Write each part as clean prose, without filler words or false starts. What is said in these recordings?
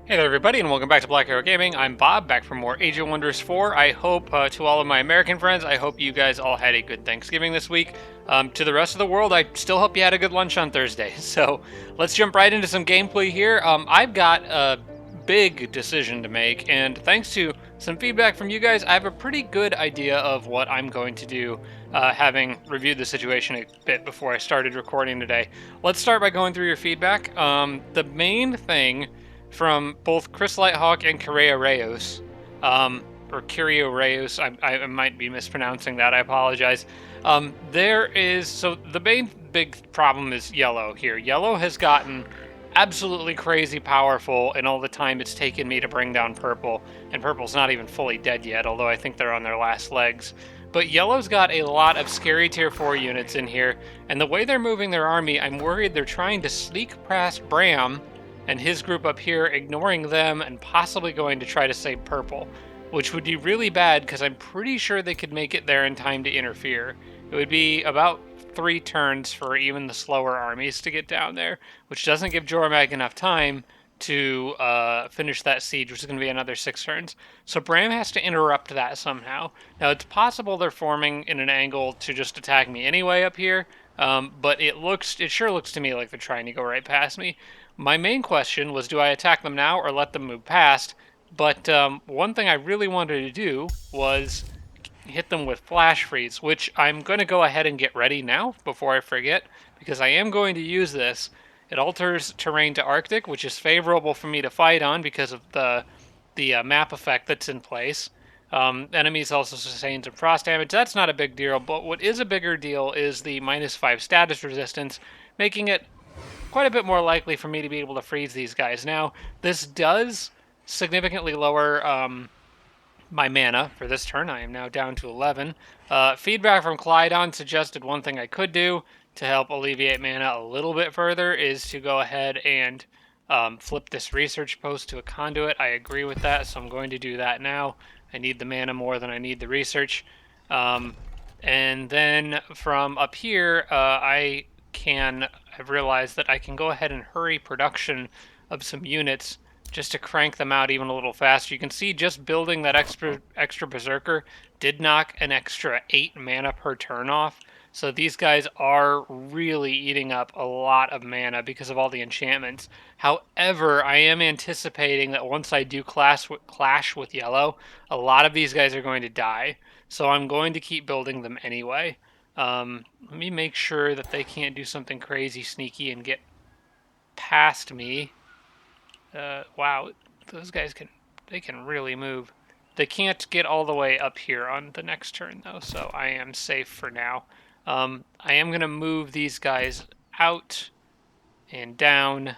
Hey there everybody, and welcome back to Black Arrow Gaming. I'm Bob, back for more Age of Wonders 4. I hope, to all of my American friends, I hope you guys all had a good Thanksgiving this week. To the rest of the world, I still hope you had a good lunch on Thursday. So, let's jump right into some gameplay here. I've got a big decision to make, and thanks to some feedback from you guys, I have a pretty good idea of what I'm going to do, having reviewed the situation a bit before I started recording today. Let's start by going through your feedback. The main thing from both Chris Lighthawk and Correa Reyes, or Curio Reyes. I might be mispronouncing that. I apologize. So the main big problem is yellow here. Yellow has gotten absolutely crazy powerful in all the time it's taken me to bring down purple, and purple's not even fully dead yet, although I think they're on their last legs. But yellow's got a lot of scary tier 4 units in here, and the way they're moving their army, I'm worried they're trying to sneak past Bram and his group up here, ignoring them and possibly going to try to save purple, which would be really bad because I'm pretty sure they could make it there in time to interfere. It would be about 3 turns for even the slower armies to get down there, which doesn't give Jormag enough time to finish that siege, which is going to be another 6 turns. So Bram has to interrupt that somehow. Now, it's possible they're forming in an angle to just attack me anyway up here, but it sure looks to me like they're trying to go right past me. My main question was, do I attack them now or let them move past? But one thing I really wanted to do was hit them with Flash Freeze, which I'm going to go ahead and get ready now before I forget, because I am going to use this. It alters terrain to Arctic, which is favorable for me to fight on because of the map effect that's in place. Enemies also sustain some frost damage. That's not a big deal, but what is a bigger deal is the -5 status resistance, making it quite a bit more likely for me to be able to freeze these guys. Now, this does significantly lower my mana for this turn. I am now down to 11. Feedback from Clydon suggested one thing I could do to help alleviate mana a little bit further is to go ahead and flip this research post to a conduit. I agree with that, so I'm going to do that now. I need the mana more than I need the research. And then from up here, I've realized that I can go ahead and hurry production of some units just to crank them out even a little faster. You can see just building that extra Berserker did knock an extra 8 mana per turn off. So these guys are really eating up a lot of mana because of all the enchantments. However, I am anticipating that once I do clash with yellow, a lot of these guys are going to die. So I'm going to keep building them anyway. Let me make sure that they can't do something crazy sneaky and get past me. Wow, those guys can really move. They can't get all the way up here on the next turn though, so I am safe for now. I am gonna move these guys out and down.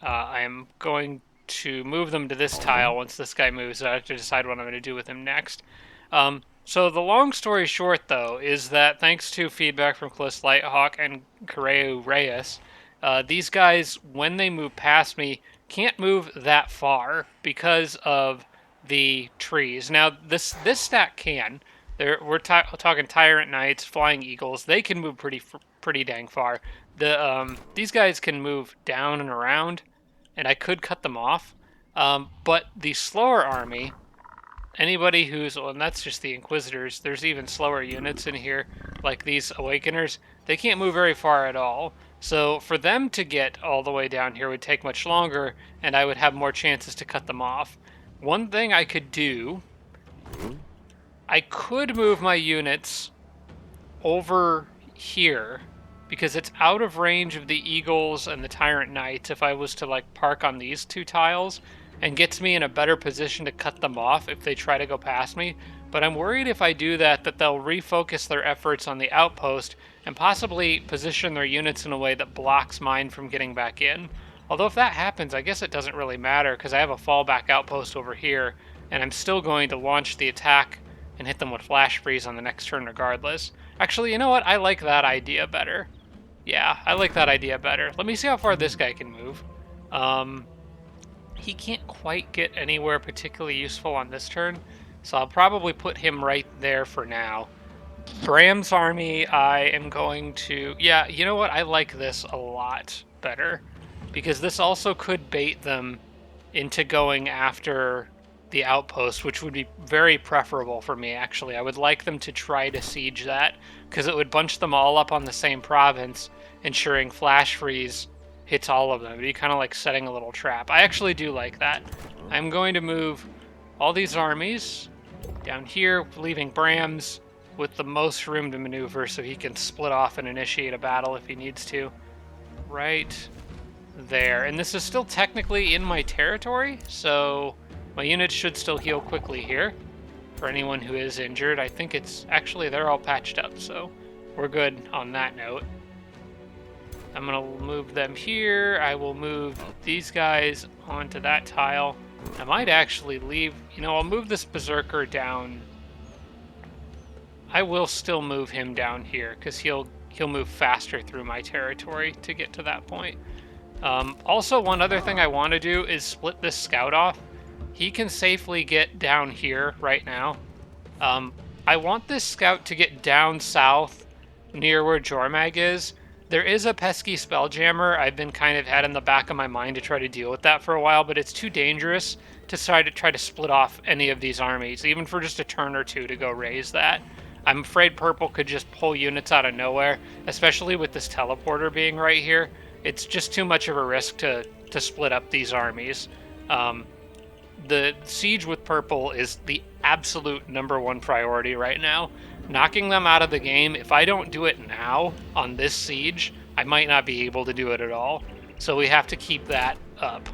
I am going to move them to this tile once this guy moves. I have to decide what I'm going to do with him next. So the long story short, though, is that thanks to feedback from Chris Lighthawk and Correa Reyes, these guys, when they move past me, can't move that far because of the trees. Now, this stack can. We're talking Tyrant Knights, Flying Eagles. They can move pretty dang far. These guys can move down and around, and I could cut them off. But the slower army, anybody and that's just the Inquisitors. There's even slower units in here, like these Awakeners. They can't move very far at all. So for them to get all the way down here would take much longer, and I would have more chances to cut them off. One thing I could do, I could move my units over here because it's out of range of the Eagles and the Tyrant Knights if I was to like park on these 2 tiles, and gets me in a better position to cut them off if they try to go past me. But I'm worried if I do that they'll refocus their efforts on the outpost and possibly position their units in a way that blocks mine from getting back in. Although if that happens, I guess it doesn't really matter because I have a fallback outpost over here, and I'm still going to launch the attack and hit them with Flash Freeze on the next turn regardless. Actually, you know what? I like that idea better. Yeah, I like that idea better. Let me see how far this guy can move. He can't quite get anywhere particularly useful on this turn, so I'll probably put him right there for now. Bram's army, I am going to... Yeah, you know what? I like this a lot better, because this also could bait them into going after the outpost, which would be very preferable for me, actually. I would like them to try to siege that, because it would bunch them all up on the same province, ensuring flash freeze hits all of them. It'd be kind of like setting a little trap. I actually do like that. I'm going to move all these armies down here, leaving Brams with the most room to maneuver so he can split off and initiate a battle if he needs to. Right there. And this is still technically in my territory, so my units should still heal quickly here for anyone who is injured. I think it's actually, they're all patched up, so we're good on that note. I'm going to move them here. I will move these guys onto that tile. I might actually leave, I'll move this Berserker down. I will still move him down here because he'll move faster through my territory to get to that point. Also, one other thing I want to do is split this scout off. He can safely get down here right now. I want this scout to get down south near where Jormag is. There is a pesky Spelljammer I've been kind of had in the back of my mind to try to deal with that for a while, but it's too dangerous to try to split off any of these armies, even for just a turn or two to go raise that. I'm afraid purple could just pull units out of nowhere, especially with this teleporter being right here. It's just too much of a risk to split up these armies. The siege with purple is the absolute #1 priority right now. Knocking them out of the game, if I don't do it now on this siege, I might not be able to do it at all. So we have to keep that up.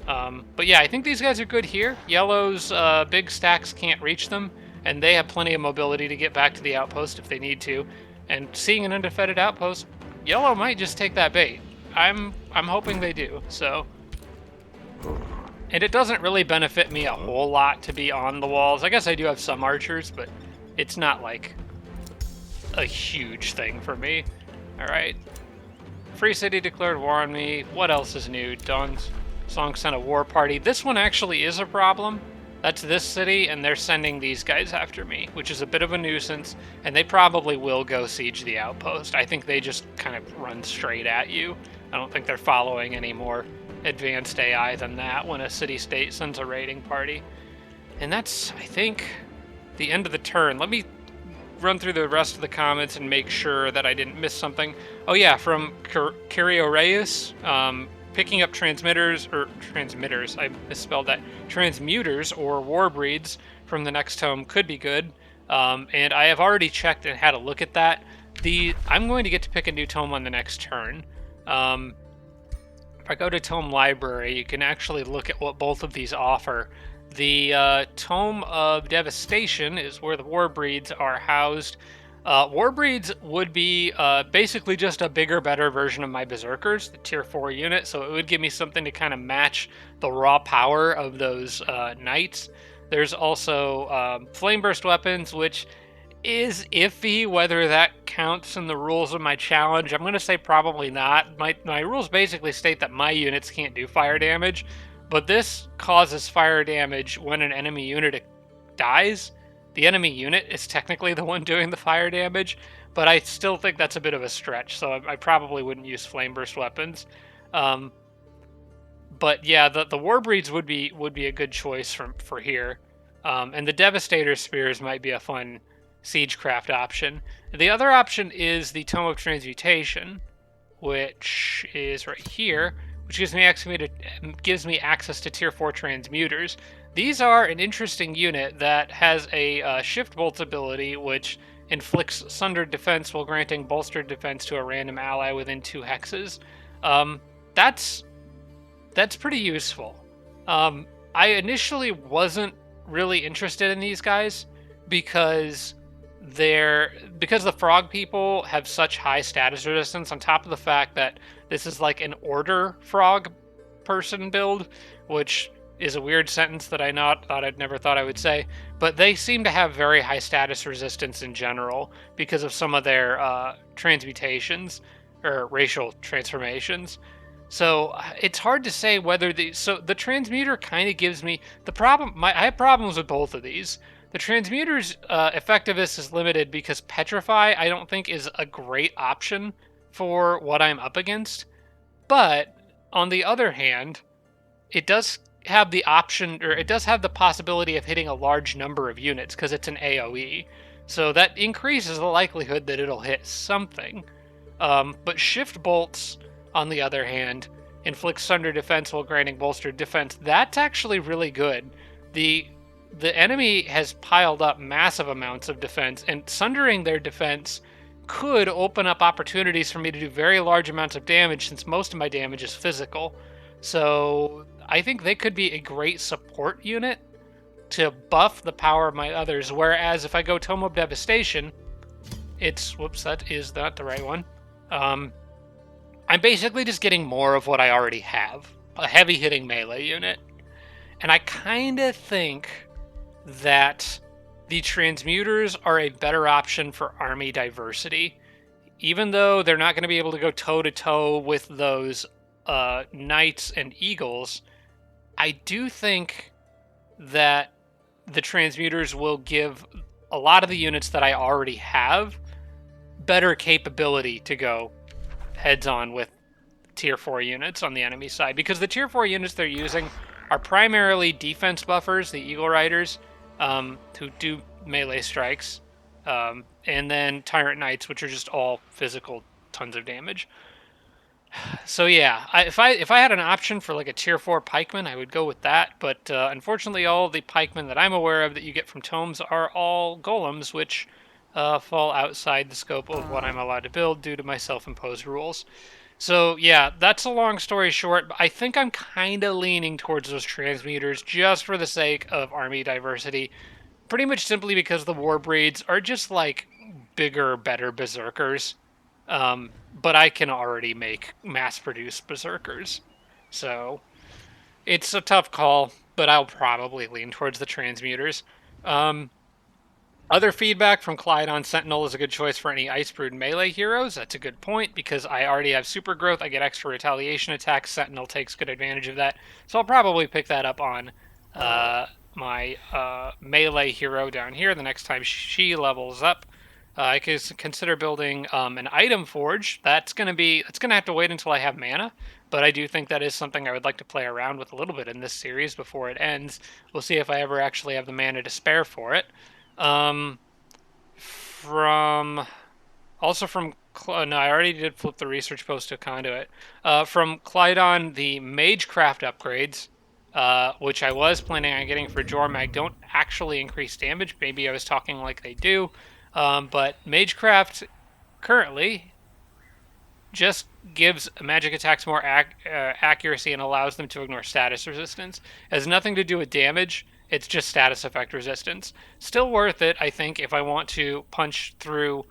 But yeah, I think these guys are good here. Yellow's big stacks can't reach them, and they have plenty of mobility to get back to the outpost if they need to. And seeing an undefended outpost, Yellow might just take that bait. I'm hoping they do, so. And it doesn't really benefit me a whole lot to be on the walls. I guess I do have some archers, but it's not like a huge thing for me. All right. Free City declared war on me. What else is new? Dawn's Song sent a war party. This one actually is a problem. That's this city, and they're sending these guys after me, which is a bit of a nuisance, and they probably will go siege the outpost. I think they just kind of run straight at you. I don't think they're following any more advanced AI than that when a city-state sends a raiding party. And that's, I think, the end of the turn. Let me run through the rest of the comments and make sure that I didn't miss something. Oh yeah, from Curio Reyes, picking up transmitters, I misspelled that, transmuters or war breeds from the next tome could be good. And I have already checked and had a look at that. I'm going to get to pick a new tome on the next turn. If I go to Tome Library, you can actually look at what both of these offer. The Tome of Devastation is where the war breeds are housed. War breeds would be basically just a bigger, better version of my Berserkers, the tier 4 unit, so it would give me something to kind of match the raw power of those knights. There's also Flame Burst weapons, which is iffy whether that counts in the rules of my challenge. I'm going to say probably not. My rules basically state that my units can't do fire damage, but this causes fire damage when an enemy unit dies. The enemy unit is technically the one doing the fire damage, but I still think that's a bit of a stretch, so I probably wouldn't use Flame Burst weapons. But yeah, the War Breeds would be a good choice for here. And the Devastator Spears might be a fun Siegecraft option. The other option is the Tome of Transmutation, which is right here, which gives me access to tier 4 transmuters. These are an interesting unit that has a Shift Bolt ability, which inflicts sundered defense while granting bolstered defense to a random ally within 2 hexes. That's pretty useful. I initially wasn't really interested in these guys because the frog people have such high status resistance, on top of the fact that this is like an order frog person build, which is a weird sentence that I'd never thought I would say, but they seem to have very high status resistance in general because of some of their transmutations or racial transformations. So it's hard to say whether the transmuter kind of gives me the problem. I have problems with both of these. The transmuter's effectiveness is limited because Petrify I don't think is a great option for what I'm up against. But on the other hand, it does have the option, or it does have the possibility of hitting a large number of units because it's an AoE. So that increases the likelihood that it'll hit something. But Shift Bolts, on the other hand, inflicts Sunder defense while granting bolstered defense. That's actually really good. The enemy has piled up massive amounts of defense, and sundering their defense could open up opportunities for me to do very large amounts of damage since most of my damage is physical. So I think they could be a great support unit to buff the power of my others. Whereas if I go Tome of Devastation, it's, whoops, that is not the right one. I'm basically just getting more of what I already have. A heavy hitting melee unit. And I kind of think that the transmuters are a better option for army diversity. Even though they're not going to be able to go toe to toe with those knights and eagles, I do think that the transmuters will give a lot of the units that I already have better capability to go heads on with tier 4 units on the enemy side, because the tier 4 units they're using are primarily defense buffers, the Eagle Riders, who do melee strikes, and then Tyrant Knights, which are just all physical, tons of damage. So yeah, if I had an option for like a tier 4 pikeman, I would go with that. But unfortunately, all the pikemen that I'm aware of that you get from tomes are all golems, which fall outside the scope of what I'm allowed to build due to my self-imposed rules. So yeah, that's a long story short. But I think I'm kind of leaning towards those transmuters just for the sake of army diversity. Pretty much simply because the war breeds are just like bigger, better berserkers. But I can already make mass-produced berserkers. So it's a tough call, but I'll probably lean towards the transmuters. Other feedback from Clyde on Sentinel is a good choice for any Icebrood melee heroes. That's a good point, because I already have Supergrowth. I get extra retaliation attacks. Sentinel takes good advantage of that. So I'll probably pick that up on my melee hero down here the next time she levels up. I could consider building an item forge. That's gonna have to wait until I have mana, but I do think that is something I would like to play around with a little bit in this series before it ends. We'll see if I ever actually have the mana to spare for it. From also from no, I already did flip the research post to Conduit. From Clydon, the Magecraft upgrades, which I was planning on getting for Jormag, don't actually increase damage. Maybe I was talking like they do. But Magecraft currently just gives magic attacks more accuracy and allows them to ignore status resistance. It has nothing to do with damage. It's just status effect resistance. Still worth it, I think, if I want to punch through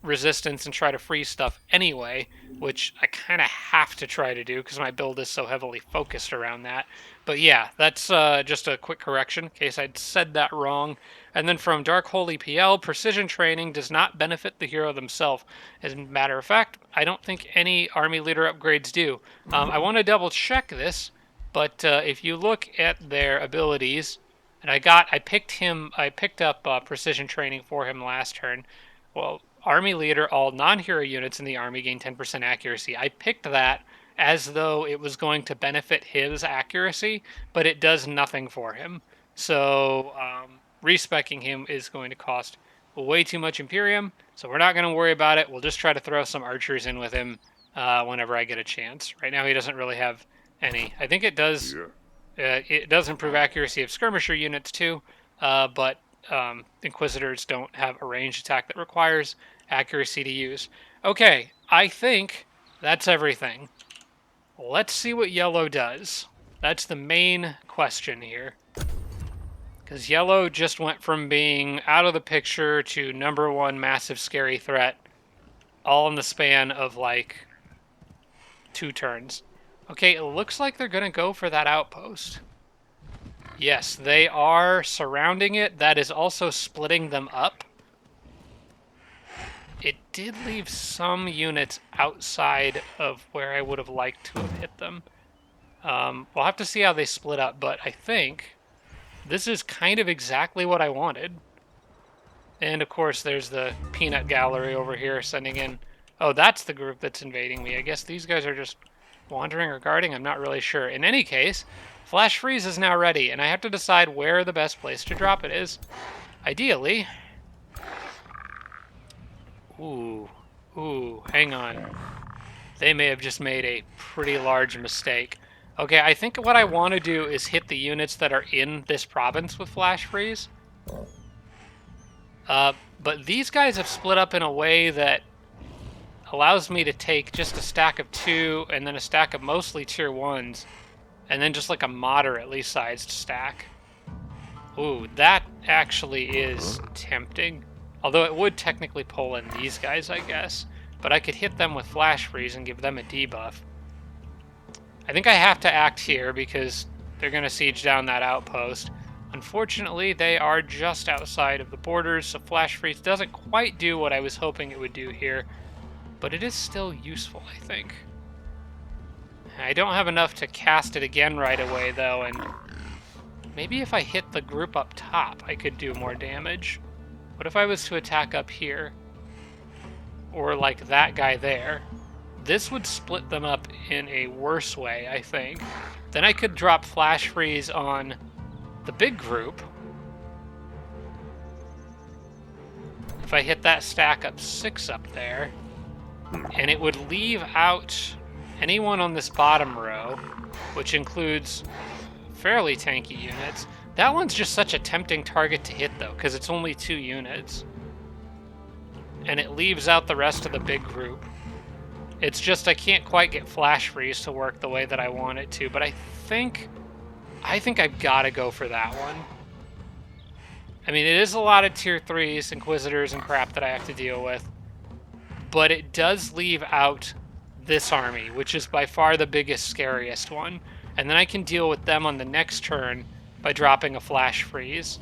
resistance and try to freeze stuff anyway, which I kind of have to try to do because my build is so heavily focused around that. But yeah, that's just a quick correction in case I'd said that wrong. And then from Dark Holy PL, precision training does not benefit the hero themselves. As a matter of fact, I don't think any army leader upgrades do. I want to double check this, but if you look at their abilities, and I picked up precision training for him last turn. Well, army leader, all non-hero units in the army gain 10% accuracy. I picked that as though it was going to benefit his accuracy, but it does nothing for him. So respecking him is going to cost way too much Imperium, so we're not going to worry about it. We'll just try to throw some archers in with him whenever I get a chance. Right now he doesn't really have any. I think it does. It does improve accuracy of skirmisher units too, but Inquisitors don't have a ranged attack that requires accuracy to use. Okay, I think that's everything. Let's see what yellow does. That's the main question here. Because yellow just went from being out of the picture to #1 massive scary threat all in the span of like 2 turns. Okay, it looks like they're going to go for that outpost. Yes, they are surrounding it. That is also splitting them up. It did leave some units outside of where I would have liked to have hit them. We'll have to see how they split up, but I think this is kind of exactly what I wanted. And of course, there's the peanut gallery over here sending in... Oh, that's the group that's invading me. I guess these guys are just Wandering or guarding? I'm not really sure. In any case, Flash Freeze is now ready, and I have to decide where the best place to drop it is. Ideally... Ooh, hang on. They may have just made a pretty large mistake. Okay, I think what I want to do is hit the units that are in this province with Flash Freeze. But these guys have split up in a way that allows me to take just a stack of 2 and then a stack of mostly tier 1s and then just like a moderately sized stack. Ooh, that actually is tempting. Although it would technically pull in these guys, I guess. But I could hit them with Flash Freeze and give them a debuff. I think I have to act here because they're going to siege down that outpost. Unfortunately, they are just outside of the borders, so Flash Freeze doesn't quite do what I was hoping it would do here. But it is still useful, I think. I don't have enough to cast it again right away, though, and maybe if I hit the group up top, I could do more damage. What if I was to attack up here? Or like that guy there? This would split them up in a worse way, I think. Then I could drop Flash Freeze on the big group. If I hit that stack up 6 up there, and it would leave out anyone on this bottom row, which includes fairly tanky units. That one's just such a tempting target to hit, though, because it's only 2 units. And it leaves out the rest of the big group. It's just I can't quite get Flash Freeze to work the way that I want it to, but I think I've got to go for that one. I mean, it is a lot of tier 3s, Inquisitors, and crap that I have to deal with, but it does leave out this army, which is by far the biggest, scariest one. And then I can deal with them on the next turn by dropping a Flash Freeze.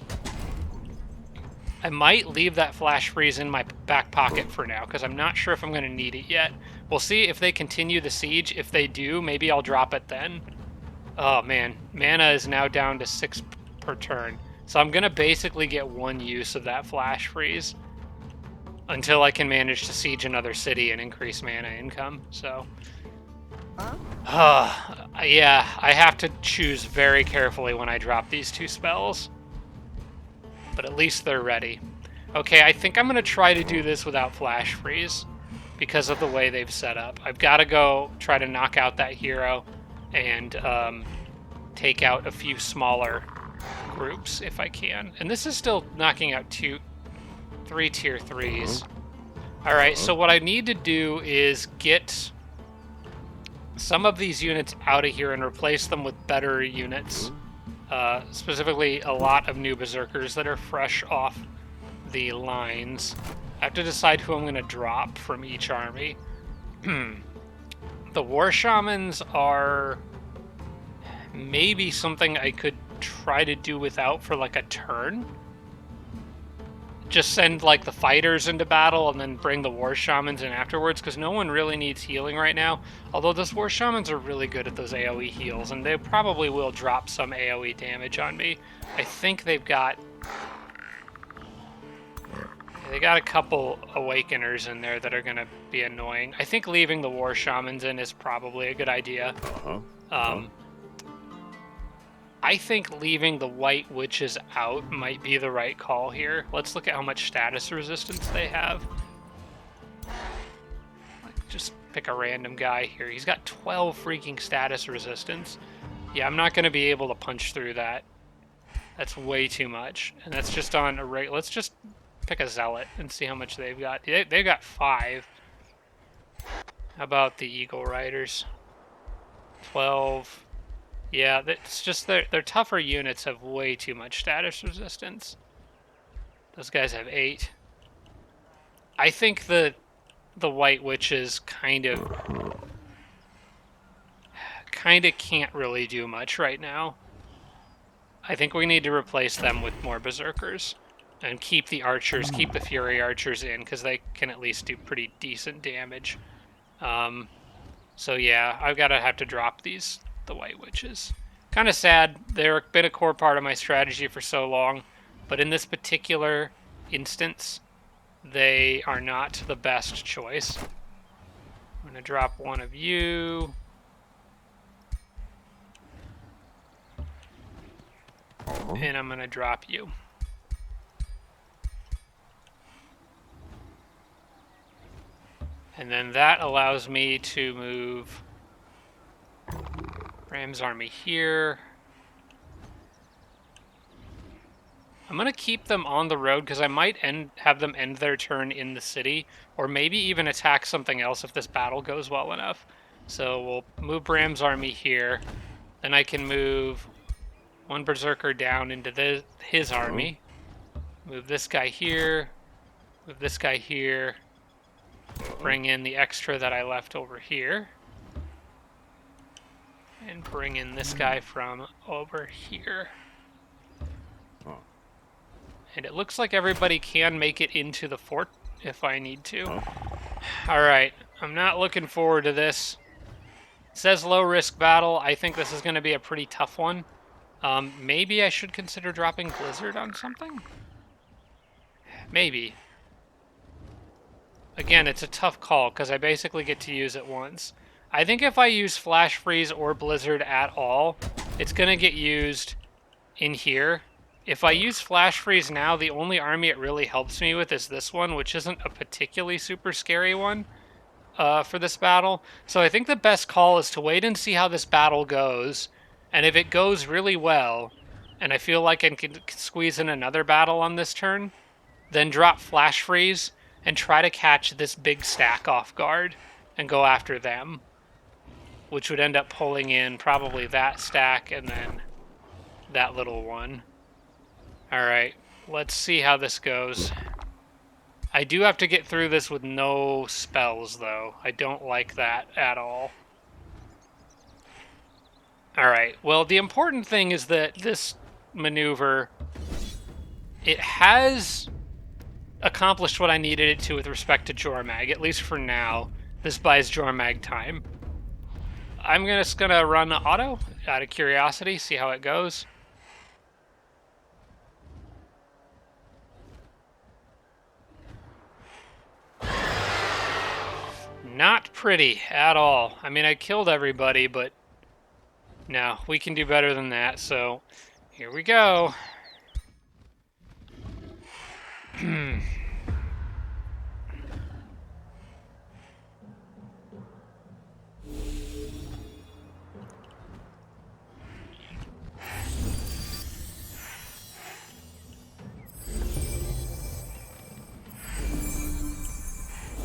I might leave that Flash Freeze in my back pocket for now, because I'm not sure if I'm going to need it yet. We'll see if they continue the siege. If they do, maybe I'll drop it then. Oh man, mana is now down to 6 per turn. So I'm going to basically get 1 use of that Flash Freeze until I can manage to siege another city and increase mana income. So, yeah, I have to choose very carefully when I drop these 2 spells. But at least they're ready. Okay, I think I'm going to try to do this without Flash Freeze because of the way they've set up. I've got to go try to knock out that hero and take out a few smaller groups if I can. And this is still knocking out 3 tier 3s. Alright, so what I need to do is get some of these units out of here and replace them with better units. Specifically, a lot of new Berserkers that are fresh off the lines. I have to decide who I'm going to drop from each army. The War Shamans are maybe something I could try to do without for like a turn. Just send like the fighters into battle and then bring the War Shamans in afterwards, because no one really needs healing right now. Although those War Shamans are really good at those AoE heals, and they probably will drop some AoE damage on me. I think they got a couple Awakeners in there that are going to be annoying. I think leaving the War Shamans in is probably a good idea. I think leaving the White Witches out might be the right call here. Let's look at how much status resistance they have. Just pick a random guy here. He's got 12 freaking status resistance. Yeah, I'm not going to be able to punch through that. That's way too much. And that's just on a rate. Let's just pick a Zealot and see how much they've got. They've got 5. How about the Eagle Riders? 12. Yeah, it's just their tougher units have way too much status resistance. Those guys have 8. I think the White Witches kind of can't really do much right now. I think we need to replace them with more Berserkers and keep the Archers, keep the Fury Archers in, because they can at least do pretty decent damage. So yeah, I've got to have to drop the White Witches. Kind of sad. They've been a core part of my strategy for so long, but in this particular instance, they are not the best choice. I'm going to drop one of you. and I'm going to drop you. And then that allows me to move Ram's army here. I'm going to keep them on the road because I might have them end their turn in the city, or maybe even attack something else if this battle goes well enough. So we'll move Bram's army here. Then I can move one Berserker down into his army. Move this guy here. Move this guy here. Bring in the extra that I left over here. And bring in this guy from over here. And it looks like everybody can make it into the fort if I need to. Alright, I'm not looking forward to this. It says low risk battle. I think this is going to be a pretty tough one. Maybe I should consider dropping Blizzard on something? Maybe. Again, it's a tough call because I basically get to use it once. I think if I use Flash Freeze or Blizzard at all, it's going to get used in here. If I use Flash Freeze now, the only army it really helps me with is this one, which isn't a particularly super scary one for this battle. So I think the best call is to wait and see how this battle goes. And if it goes really well, and I feel like I can squeeze in another battle on this turn, then drop Flash Freeze and try to catch this big stack off guard and go after them, which would end up pulling in probably that stack and then that little one. Alright, let's see how this goes. I do have to get through this with no spells, though. I don't like that at all. Alright, well, the important thing is that this maneuver, it has accomplished what I needed it to with respect to Jormag, at least for now. This buys Jormag time. I'm just gonna run auto, out of curiosity, see how it goes. Not pretty at all. I mean, I killed everybody, but no, we can do better than that, so here we go.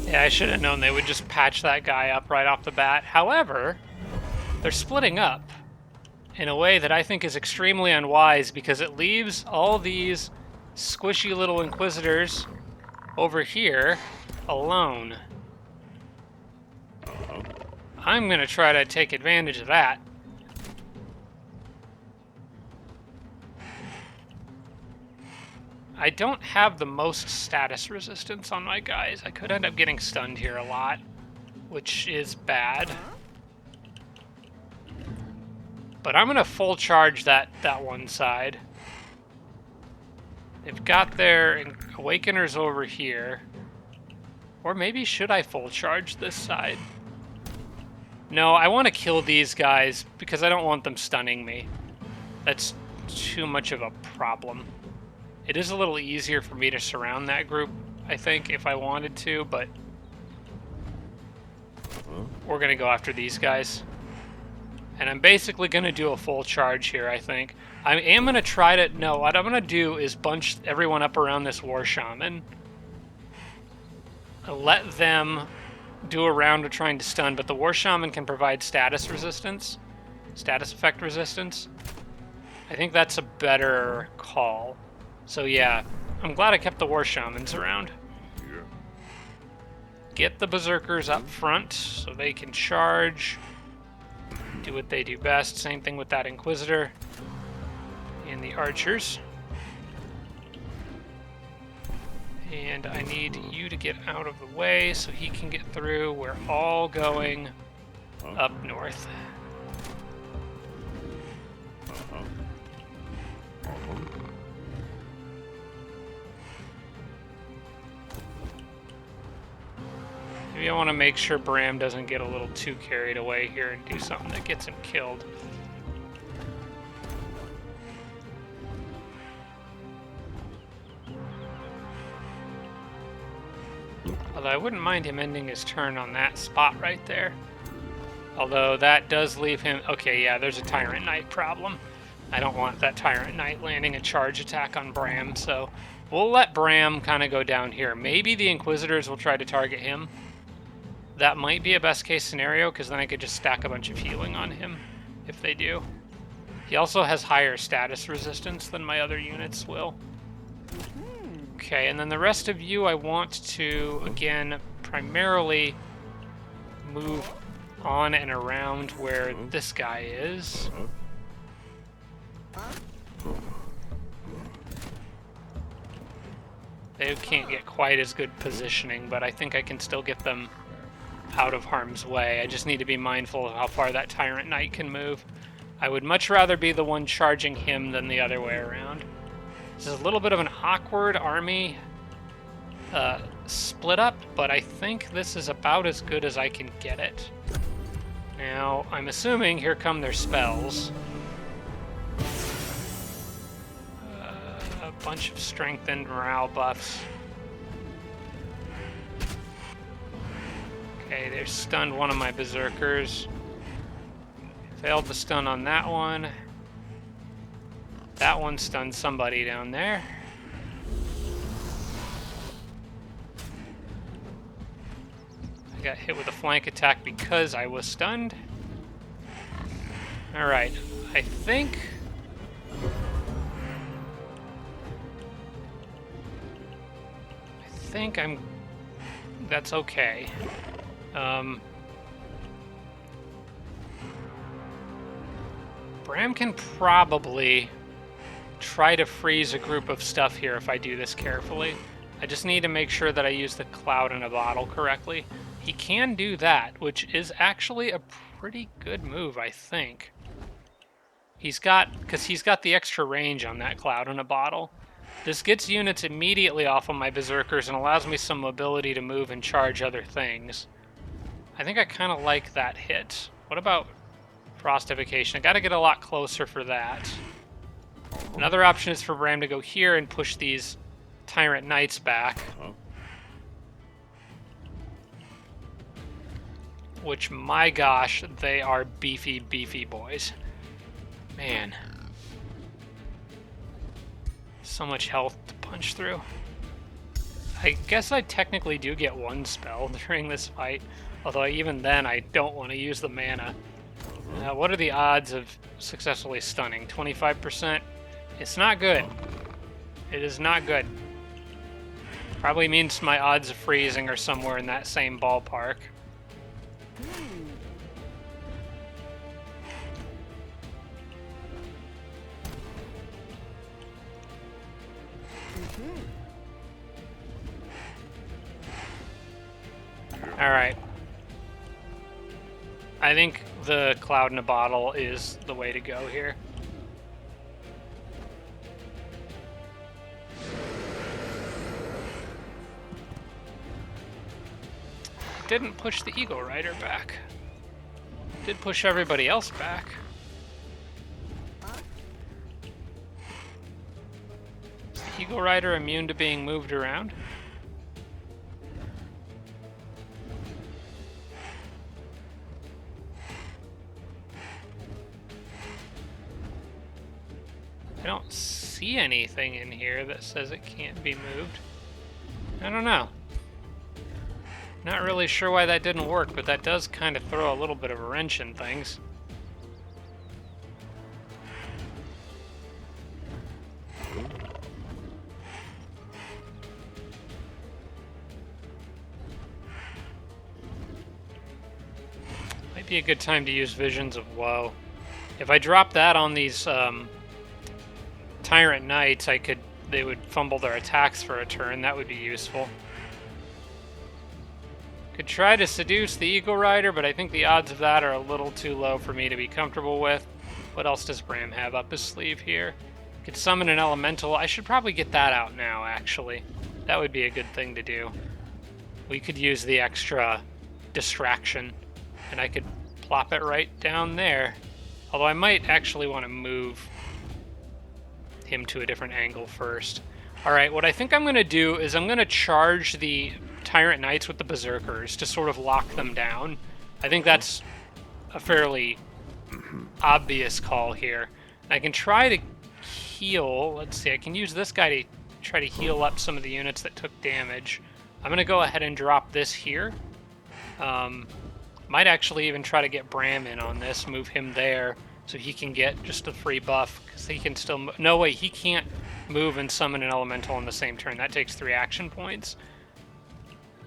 Yeah, I should have known they would just patch that guy up right off the bat. However, they're splitting up in a way that I think is extremely unwise because it leaves all these squishy little Inquisitors over here alone. I'm going to try to take advantage of that. I don't have the most status resistance on my guys. I could end up getting stunned here a lot, which is bad. But I'm going to full charge that one side. They've got their Awakeners over here. Or maybe should I full charge this side? No, I want to kill these guys because I don't want them stunning me. That's too much of a problem. It is a little easier for me to surround that group, I think, if I wanted to, but we're going to go after these guys. And I'm basically going to do a full charge here, I think. I am going to try to... No, what I'm going to do is bunch everyone up around this War Shaman. Let them do a round of trying to stun, but the War Shaman can provide status resistance. Status effect resistance. I think that's a better call. So yeah, I'm glad I kept the War Shamans around. Get the Berserkers up front so they can charge. Do what they do best. Same thing with that Inquisitor. And the Archers. And I need you to get out of the way so he can get through. We're all going up north. Maybe I want to make sure Bram doesn't get a little too carried away here and do something that gets him killed. Although I wouldn't mind him ending his turn on that spot right there. Although that does leave him... Okay, yeah, there's a Tyrant Knight problem. I don't want that Tyrant Knight landing a charge attack on Bram, so we'll let Bram kind of go down here. Maybe the Inquisitors will try to target him. That might be a best case scenario, because then I could just stack a bunch of healing on him if they do. He also has higher status resistance than my other units will. Okay, and then the rest of you I want to, again, primarily move on and around where this guy is. They can't get quite as good positioning, but I think I can still get them out of harm's way. I just need to be mindful of how far that Tyrant Knight can move. I would much rather be the one charging him than the other way around. This is a little bit of an awkward army split up, but I think this is about as good as I can get it. Now, I'm assuming here come their spells. A bunch of strength and morale buffs. Okay, they stunned one of my berserkers. Failed to stun on that one. That one stunned somebody down there. I got hit with a flank attack because I was stunned. Alright, I think... that's okay. Bram can probably try to freeze a group of stuff here if I do this carefully. I just need to make sure that I use the cloud in a bottle correctly. He can do that, which is actually a pretty good move, I think. Because he's got the extra range on that cloud in a bottle. This gets units immediately off of my berserkers and allows me some mobility to move and charge other things. I think I kind of like that hit. What about Frostification? I got to get a lot closer for that. Another option is for Bram to go here and push these Tyrant Knights back. Which, my gosh, they are beefy, beefy boys. Man. So much health to punch through. I guess I technically do get one spell during this fight, although even then I don't want to use the mana. What are the odds of successfully stunning? 25%? It's not good. It is not good. Probably means my odds of freezing are somewhere in that same ballpark. Alright. I think the cloud in a bottle is the way to go here. Didn't push the Eagle Rider back. Did push everybody else back. Is the Eagle Rider immune to being moved around? I don't see anything in here that says it can't be moved. I don't know. Not really sure why that didn't work, but that does kind of throw a little bit of a wrench in things. Might be a good time to use Visions of Woe. If I drop that on these Tyrant Knights, they would fumble their attacks for a turn. That would be useful. Could try to seduce the Eagle Rider, but I think the odds of that are a little too low for me to be comfortable with. What else does Bram have up his sleeve here? Could summon an elemental. I should probably get that out now, actually. That would be a good thing to do. We could use the extra distraction, and I could plop it right down there. Although I might actually want to move him to a different angle first. Alright, what I think I'm going to do is I'm going to charge the Tyrant Knights with the Berserkers to sort of lock them down. I think that's a fairly obvious call here. I can try to heal. Let's see, I can use this guy to try to heal up some of the units that took damage. I'm going to go ahead and drop this here. Might actually even try to get Bram in on this, move him there so he can get just a free buff, because he can still... No, wait, he can't move and summon an elemental in the same turn. That takes 3 action points.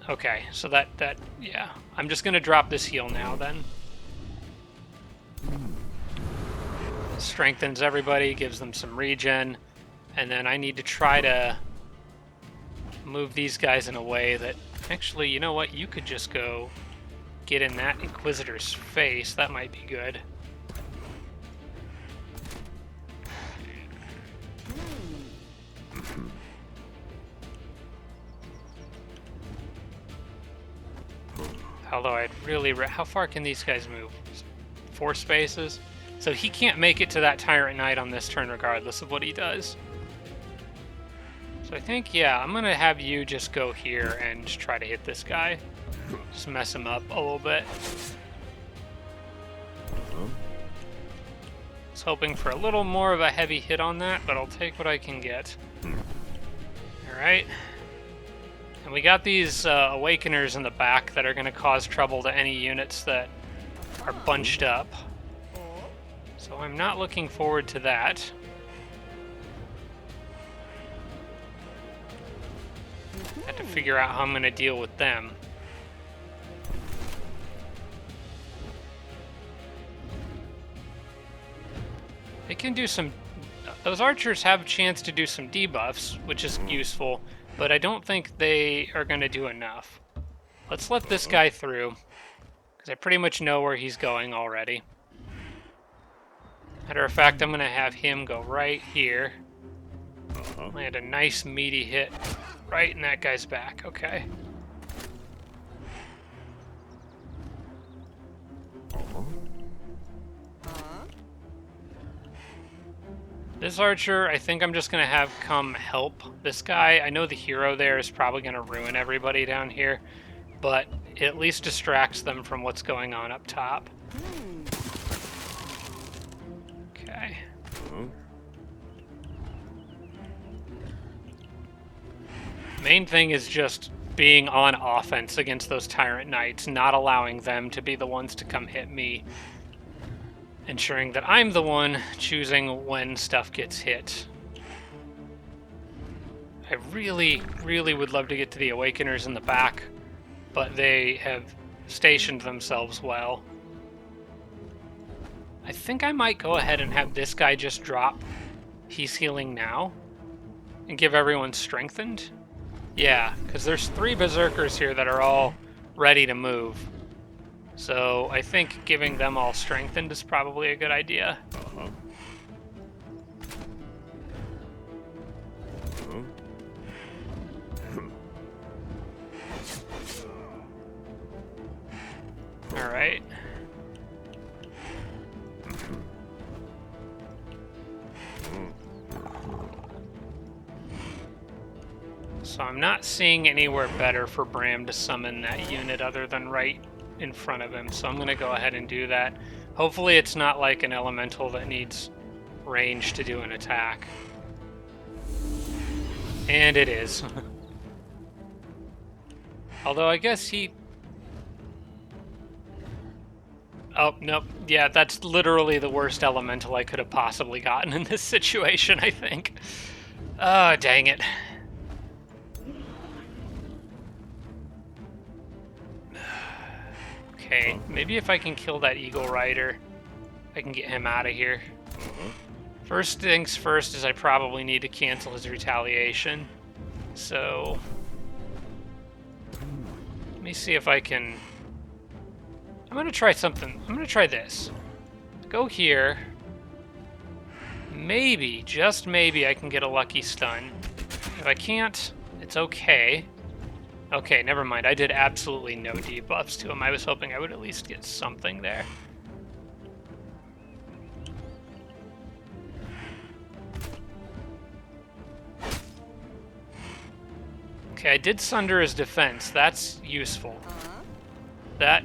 Okay, so yeah. I'm just going to drop this heal now, then. Strengthens everybody, gives them some regen, and then I need to try to move these guys in a way that... Actually, you know what? You could just go get in that Inquisitor's face. That might be good. Although I'd really... How far can these guys move? 4 spaces? So he can't make it to that Tyrant Knight on this turn regardless of what he does. So I think, yeah, I'm going to have you just go here and try to hit this guy. Just mess him up a little bit. I was hoping for a little more of a heavy hit on that, but I'll take what I can get. Alright. And we got these Awakeners in the back that are going to cause trouble to any units that are bunched up. So I'm not looking forward to that. Have to figure out how I'm going to deal with them. They can do some... Those archers have a chance to do some debuffs, which is useful, but I don't think they are going to do enough. Let's let this guy through, because I pretty much know where he's going already. Matter of fact, I'm going to have him go right here. Land a nice meaty hit right in that guy's back. Okay. This archer, I think I'm just going to have come help this guy. I know the hero there is probably going to ruin everybody down here, but it at least distracts them from what's going on up top. Okay. Main thing is just being on offense against those Tyrant Knights, not allowing them to be the ones to come hit me. Ensuring that I'm the one choosing when stuff gets hit. I really, really would love to get to the Awakeners in the back, but they have stationed themselves well. I think I might go ahead and have this guy just drop He's Healing Now and give everyone Strengthened. Yeah, because there's 3 Berserkers here that are all ready to move. So I think giving them all Strengthened is probably a good idea. Alright. So I'm not seeing anywhere better for Bram to summon that unit other than right in front of him, so I'm going to go ahead and do that. Hopefully it's not like an elemental that needs range to do an attack. And it is. Although I guess he... Oh, nope. Yeah, that's literally the worst elemental I could have possibly gotten in this situation, I think. Oh, dang it. Okay, maybe if I can kill that Eagle Rider, I can get him out of here. First things first is I probably need to cancel his retaliation. So, let me see if I can... I'm going to try something. I'm going to try this. Go here. Maybe, just maybe, I can get a lucky stun. If I can't, it's okay. Okay, never mind. I did absolutely no debuffs to him. I was hoping I would at least get something there. Okay, I did sunder his defense. That's useful. That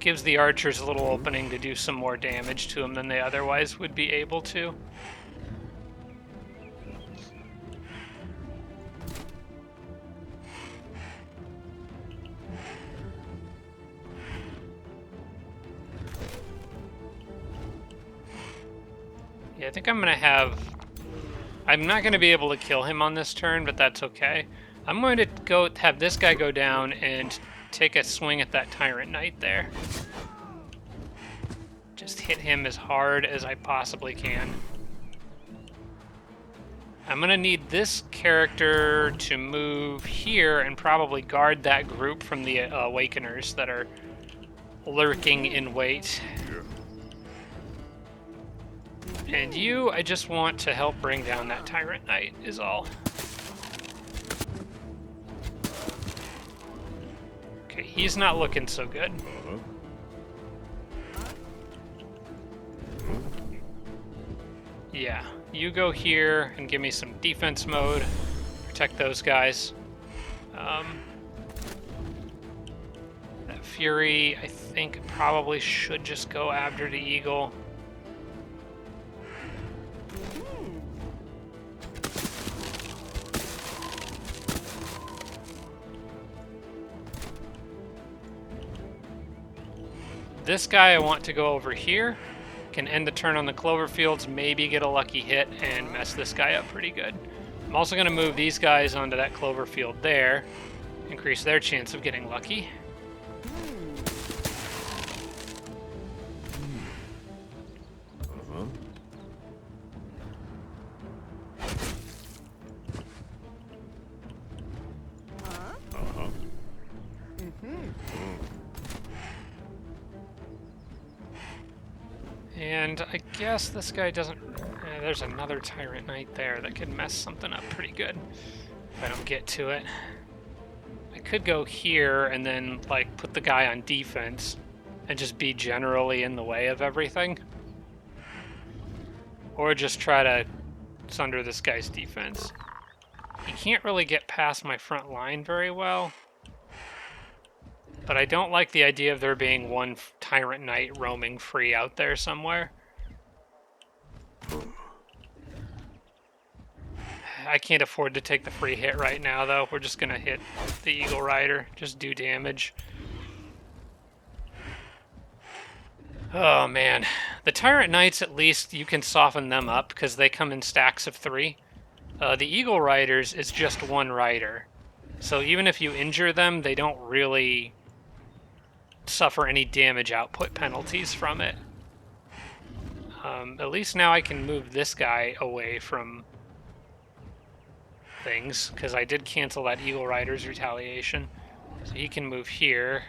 gives the archers a little opening to do some more damage to him than they otherwise would be able to. Yeah, I think I'm gonna have... I'm not gonna be able to kill him on this turn, but that's okay. I'm going to go have this guy go down and take a swing at that Tyrant Knight there. Just hit him as hard as I possibly can. I'm gonna need this character to move here and probably guard that group from the Awakeners that are lurking in wait. And you, I just want to help bring down that Tyrant Knight, is all. Okay, he's not looking so good. Yeah, you go here and give me some defense mode. Protect those guys. That Fury, I think, probably should just go after the Eagle. This guy I want to go over here. Can end the turn on the clover fields, maybe get a lucky hit and mess this guy up pretty good. I'm also going to move these guys onto that clover field there. Increase their chance of getting lucky. And I guess this guy doesn't... there's another Tyrant Knight there that could mess something up pretty good if I don't get to it. I could go here and then, like, put the guy on defense and just be generally in the way of everything. Or just try to sunder this guy's defense. He can't really get past my front line very well. But I don't like the idea of there being one Tyrant Knight roaming free out there somewhere. I can't afford to take the free hit right now, though. We're just going to hit the Eagle Rider. Just do damage. Oh, man. The Tyrant Knights, at least, you can soften them up because they come in stacks of 3. The Eagle Riders is just one rider. So even if you injure them, they don't really suffer any damage output penalties from it. At least now I can move this guy away from things, because I did cancel that Eagle Rider's retaliation. So he can move here.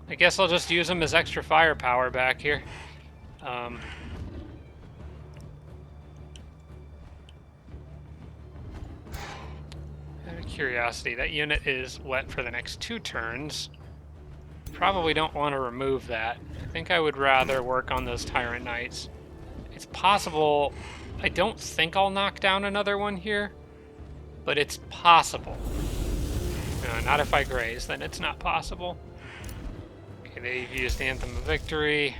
I guess I'll just use him as extra firepower back here. Out of curiosity, that unit is wet for the next 2 turns. Probably don't want to remove that. I think I would rather work on those Tyrant Knights. It's possible... I don't think I'll knock down another one here, but it's possible. No, not if I graze, then it's not possible. Okay, they've used Anthem of Victory.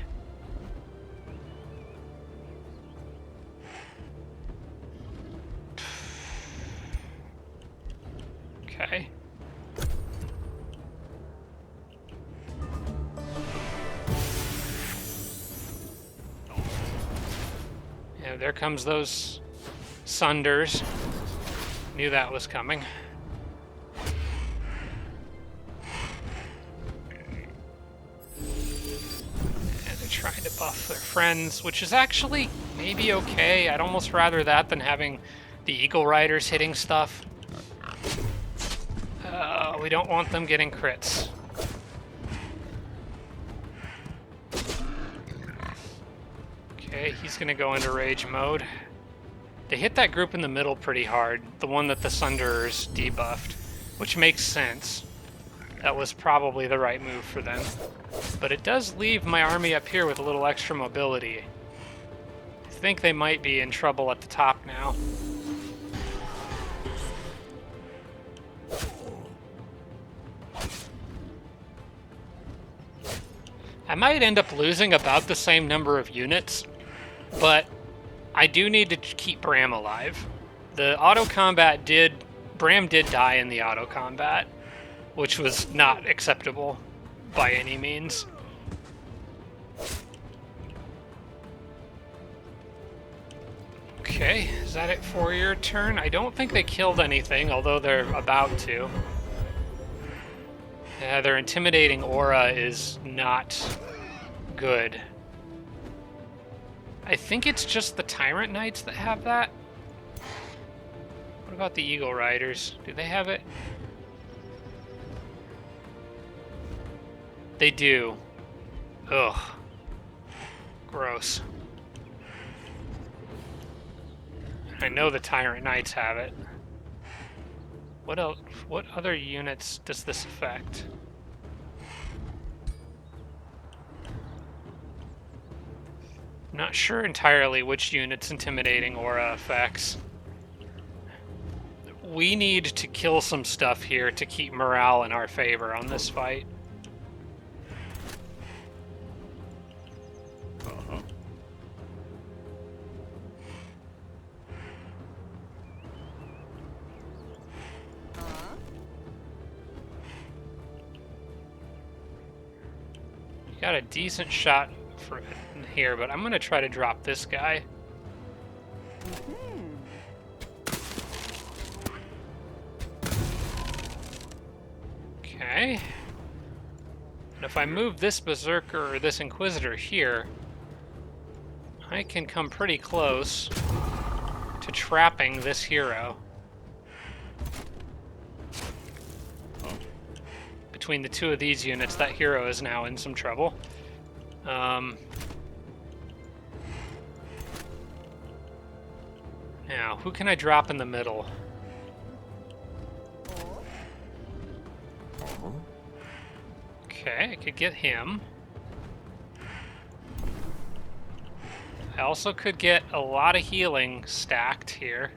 Okay. Yeah, there comes those Sunders. Knew that was coming. And they're trying to buff their friends, which is actually maybe okay. I'd almost rather that than having the Eagle Riders hitting stuff. We don't want them getting crits. Okay, he's gonna go into rage mode. They hit that group in the middle pretty hard, the one that the Sunderers debuffed, which makes sense. That was probably the right move for them. But it does leave my army up here with a little extra mobility. I think they might be in trouble at the top now. I might end up losing about the same number of units, but I do need to keep Bram alive. The auto combat Bram did die in the auto combat, which was not acceptable by any means. Okay, is that it for your turn? I don't think they killed anything, although they're about to. Yeah, their intimidating aura is not good. I think it's just the Tyrant Knights that have that. What about the Eagle Riders? Do they have it? They do. Ugh. Gross. I know the Tyrant Knights have it. What else? What other units does this affect? I'm not sure entirely which units Intimidating Aura affects. We need to kill some stuff here to keep morale in our favor on this fight. Got a decent shot for here, but I'm gonna try to drop this guy. Okay. And if I move this Berserker or this Inquisitor here, I can come pretty close to trapping this hero. Between the two of these units, that hero is now in some trouble. Now, who can I drop in the middle? Okay, I could get him. I also could get a lot of healing stacked here.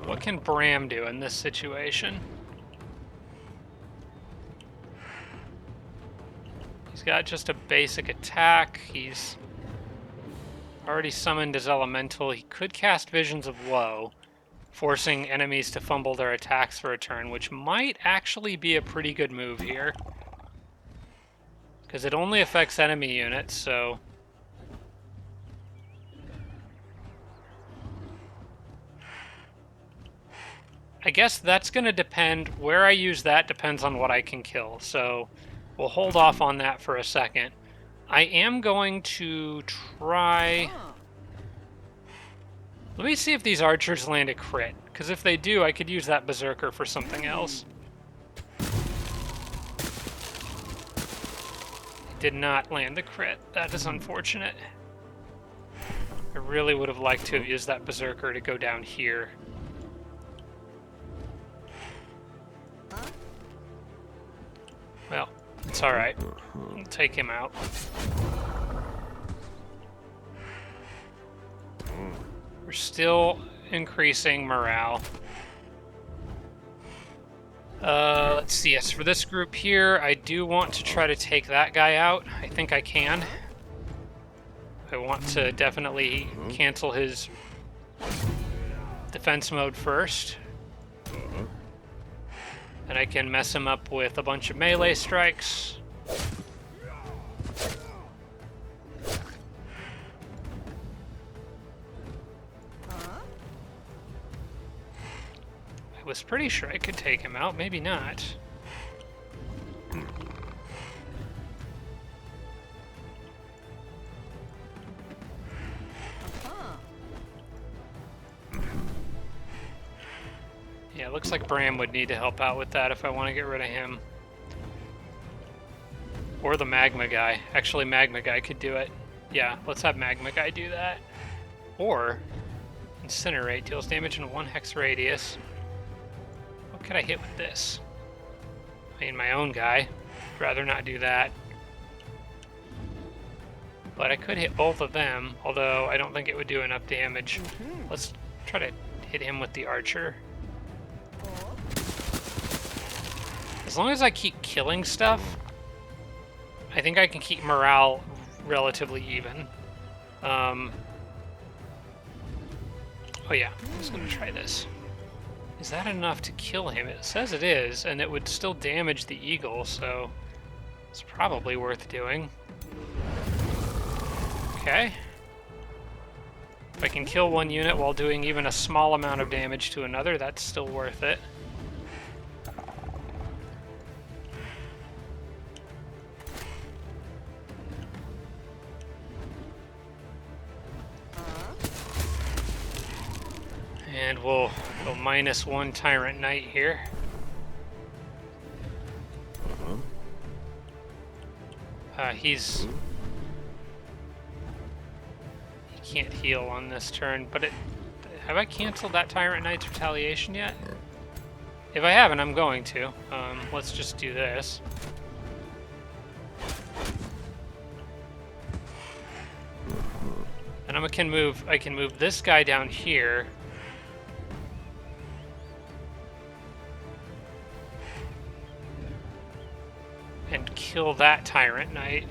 What can Bram do in this situation? He's got just a basic attack. He's already summoned his elemental. He could cast Visions of Woe, forcing enemies to fumble their attacks for a turn, which might actually be a pretty good move here. Because it only affects enemy units, so... I guess that's going to depend. Where I use that depends on what I can kill, so we'll hold off on that for a second. I am going to try... Let me see if these archers land a crit, because if they do, I could use that Berserker for something else. Did not land the crit. That is unfortunate. I really would have liked to have used that Berserker to go down here. Well, it's alright. We'll take him out. We're still increasing morale. Let's see. Yes, for this group here, I do want to try to take that guy out. I think I can. I want to definitely cancel his defense mode first. And I can mess him up with a bunch of melee strikes. I was pretty sure I could take him out, maybe not. Yeah, it looks like Bram would need to help out with that if I want to get rid of him. Or the Magma guy. Actually, Magma guy could do it. Yeah, let's have Magma guy do that. Or Incinerate deals damage in 1 hex radius. could I hit with this? I mean, my own guy. I'd rather not do that. But I could hit both of them, although I don't think it would do enough damage. Let's try to hit him with the archer. As long as I keep killing stuff, I think I can keep morale relatively even. Oh yeah, I'm just gonna try this. Is that enough to kill him? It says it is, and it would still damage the eagle, so it's probably worth doing. Okay. If I can kill one unit while doing even a small amount of damage to another, that's still worth it. And we'll go -1 Tyrant Knight here. He can't heal on this turn, but have I canceled that Tyrant Knight's retaliation yet? If I haven't, I'm going to. Let's just do this. And I can move this guy down here. And kill that Tyrant Knight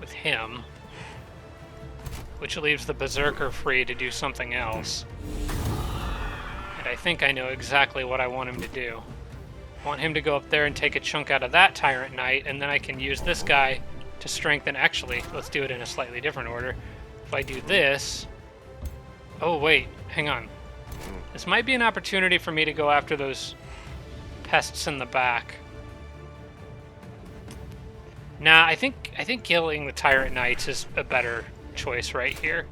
with him. Which leaves the Berserker free to do something else. And I think I know exactly what I want him to do. I want him to go up there and take a chunk out of that Tyrant Knight, and then I can use this guy to strengthen. Actually, let's do it in a slightly different order. If I do this... Oh, wait, hang on. This might be an opportunity for me to go after those pests in the back. Nah, I think killing the Tyrant Knights is a better choice right here.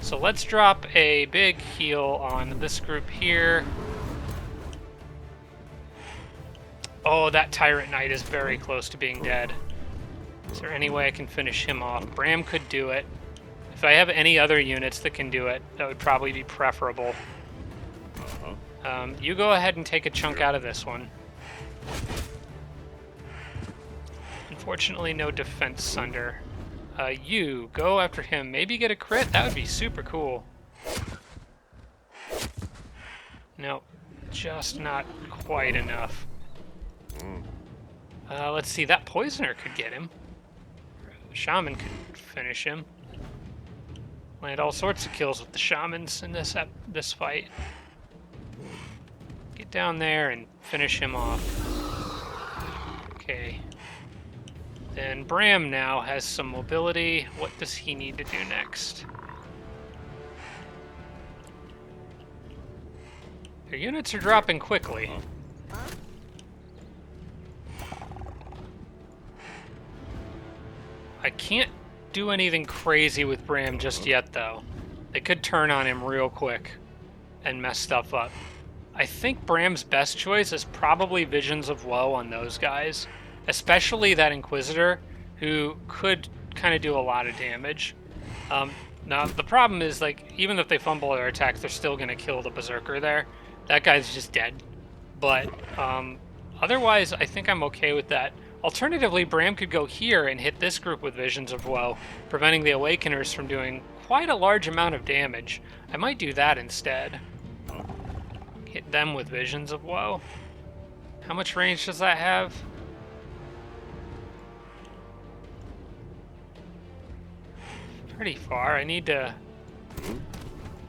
So let's drop a big heal on this group here. Oh, that Tyrant Knight is very close to being dead. Is there any way I can finish him off? Bram could do it. If I have any other units that can do it, that would probably be preferable. You go ahead and take a chunk out of this one. Unfortunately, no defense sunder. You go after him. Maybe get a crit? That would be super cool. Nope. Just not quite enough. Let's see. That poisoner could get him. Shaman could finish him. Land all sorts of kills with the shamans in this fight. Get down there and finish him off. Okay. Then Bram now has some mobility. What does he need to do next? Their units are dropping quickly. I can't do anything crazy with Bram just yet, though. They could turn on him real quick and mess stuff up. I think Bram's best choice is probably Visions of Woe on those guys. Especially that Inquisitor, who could kind of do a lot of damage. Now, the problem is, like, even if they fumble their attacks, they're still going to kill the Berserker there. That guy's just dead. But otherwise, I think I'm okay with that. Alternatively, Bram could go here and hit this group with Visions of Woe, preventing the Awakeners from doing quite a large amount of damage. I might do that instead. Hit them with Visions of Woe. How much range does that have? Pretty far. I need to...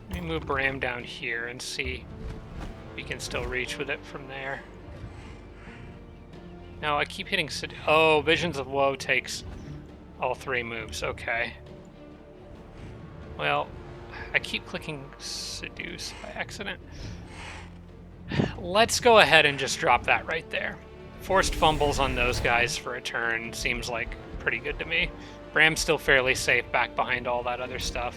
Let me move Bram down here and see if we can still reach with it from there. No, I keep hitting... Oh, Visions of Woe takes all 3 moves. Okay. Well, I keep clicking Seduce by accident. Let's go ahead and just drop that right there. Forced fumbles on those guys for a turn seems like pretty good to me. Bram's still fairly safe back behind all that other stuff.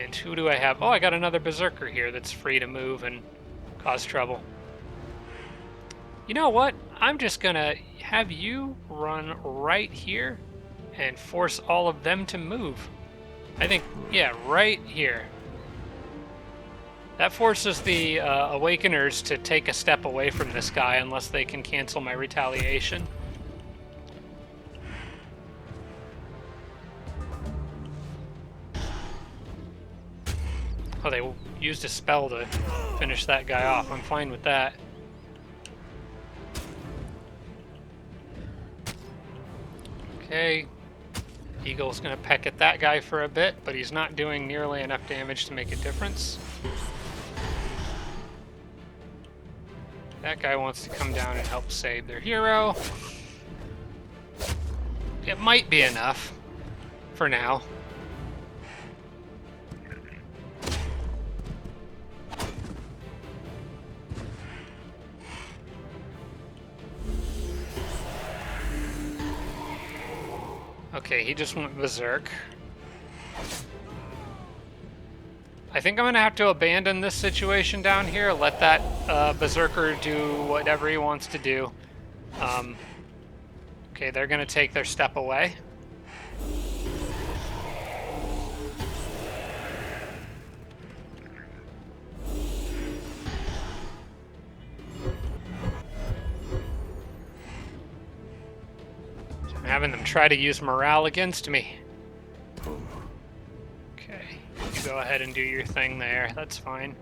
And who do I have? Oh, I got another Berserker here that's free to move and cause trouble. You know what? I'm just gonna have you run right here and force all of them to move. I think, yeah, right here. That forces the Awakeners to take a step away from this guy unless they can cancel my retaliation. Oh, they used a spell to finish that guy off. I'm fine with that. Okay. Eagle's gonna peck at that guy for a bit, but he's not doing nearly enough damage to make a difference. That guy wants to come down and help save their hero. It might be enough for now. Okay, he just went berserk. I think I'm gonna have to abandon this situation down here, let that berserker do whatever he wants to do. Okay, they're gonna take their step away. I'm having them try to use morale against me. Okay, you go ahead and do your thing there, that's fine.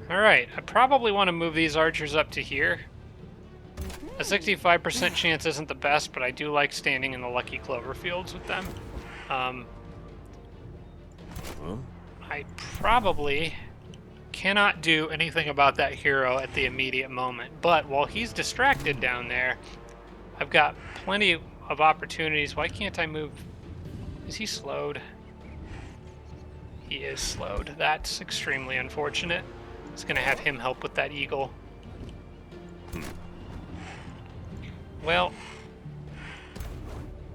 Alright, I probably want to move these archers up to here. A 65% chance isn't the best, but I do like standing in the lucky clover fields with them. I probably cannot do anything about that hero at the immediate moment, but while he's distracted down there, I've got plenty of opportunities. Why can't I move? Is he slowed? He is slowed. That's extremely unfortunate. It's gonna have him help with that eagle. Well,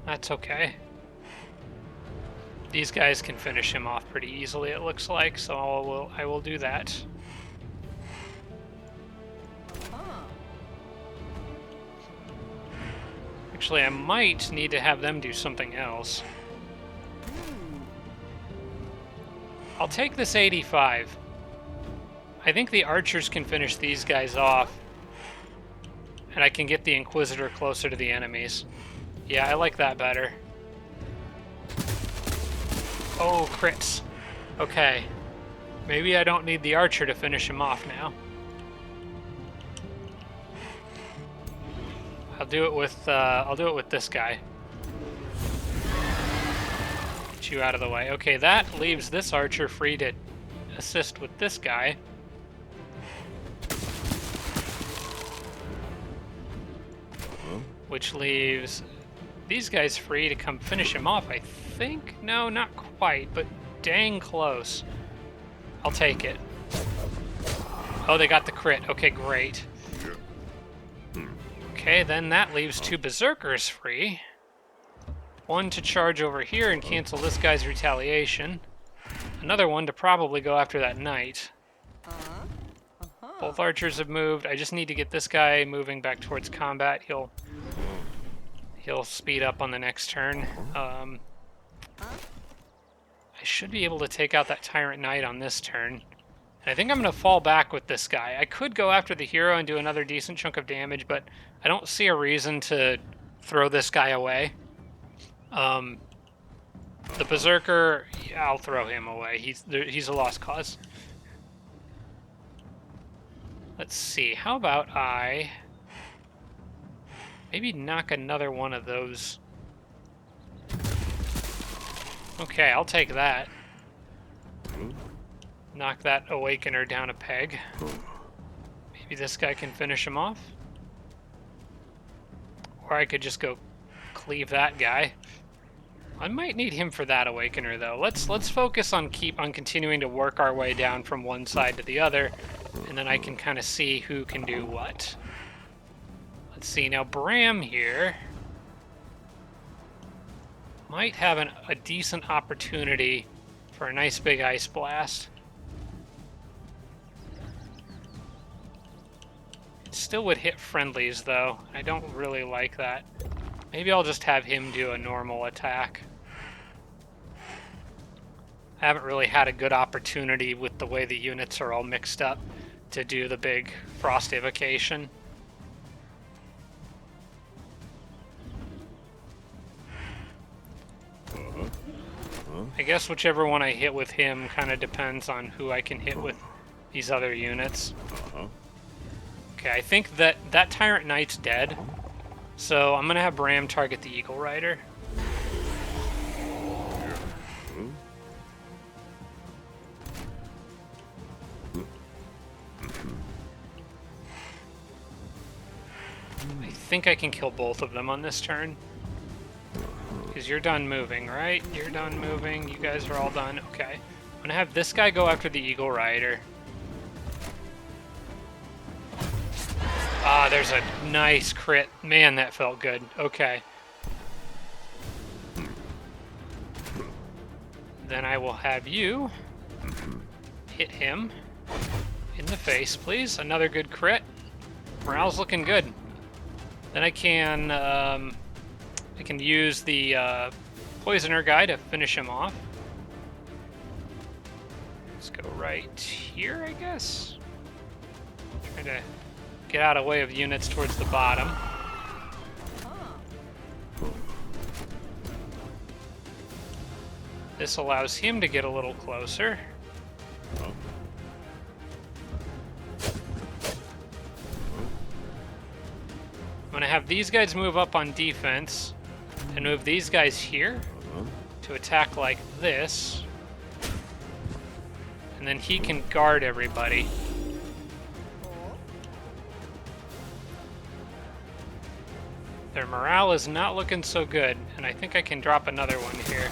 that's okay. These guys can finish him off pretty easily, it looks like, so I will do that. Actually, I might need to have them do something else. I'll take this 85. I think the archers can finish these guys off, and I can get the Inquisitor closer to the enemies. Yeah, I like that better. Oh, crits. Okay. Maybe I don't need the archer to finish him off now. I'll do it with this guy. Get you out of the way. Okay, that leaves this archer free to assist with this guy. Which leaves these guys free to come finish him off, I think? No, not quite, but dang close. I'll take it. Oh, they got the crit. Okay, great. Okay, then that leaves two berserkers free. One to charge over here and cancel this guy's retaliation. Another one to probably go after that knight. Both archers have moved. I just need to get this guy moving back towards combat. He'll speed up on the next turn. I should be able to take out that Tyrant Knight on this turn. And I think I'm going to fall back with this guy. I could go after the hero and do another decent chunk of damage, but I don't see a reason to throw this guy away. The Berserker, yeah, I'll throw him away. He's a lost cause. Let's see, how about I maybe knock another one of those. Okay, I'll take that. Knock that Awakener down a peg. Maybe this guy can finish him off. Or I could just go cleave that guy. I might need him for that Awakener though. Let's focus on continuing to work our way down from one side to the other, and then I can kind of see who can do what. Let's see, now Bram here might have a decent opportunity for a nice big Ice Blast. It still would hit friendlies though. I don't really like that. Maybe I'll just have him do a normal attack. I haven't really had a good opportunity with the way the units are all mixed up to do the big frost evocation. I guess whichever one I hit with him kind of depends on who I can hit with these other units. Okay, I think that Tyrant Knight's dead, so I'm gonna have Bram target the Eagle Rider. I think I can kill both of them on this turn. Because you're done moving, right? You're done moving. You guys are all done. Okay. I'm gonna have this guy go after the Eagle Rider. Ah, there's a nice crit. Man, that felt good. Okay. Then I will have you hit him in the face, please. Another good crit. Morale's looking good. Then I can use the Poisoner guy to finish him off. Let's go right here, I guess. Try to get out of the way of units towards the bottom. This allows him to get a little closer. I'm gonna have these guys move up on defense and move these guys here to attack like this. And then he can guard everybody. Their morale is not looking so good, and I think I can drop another one here.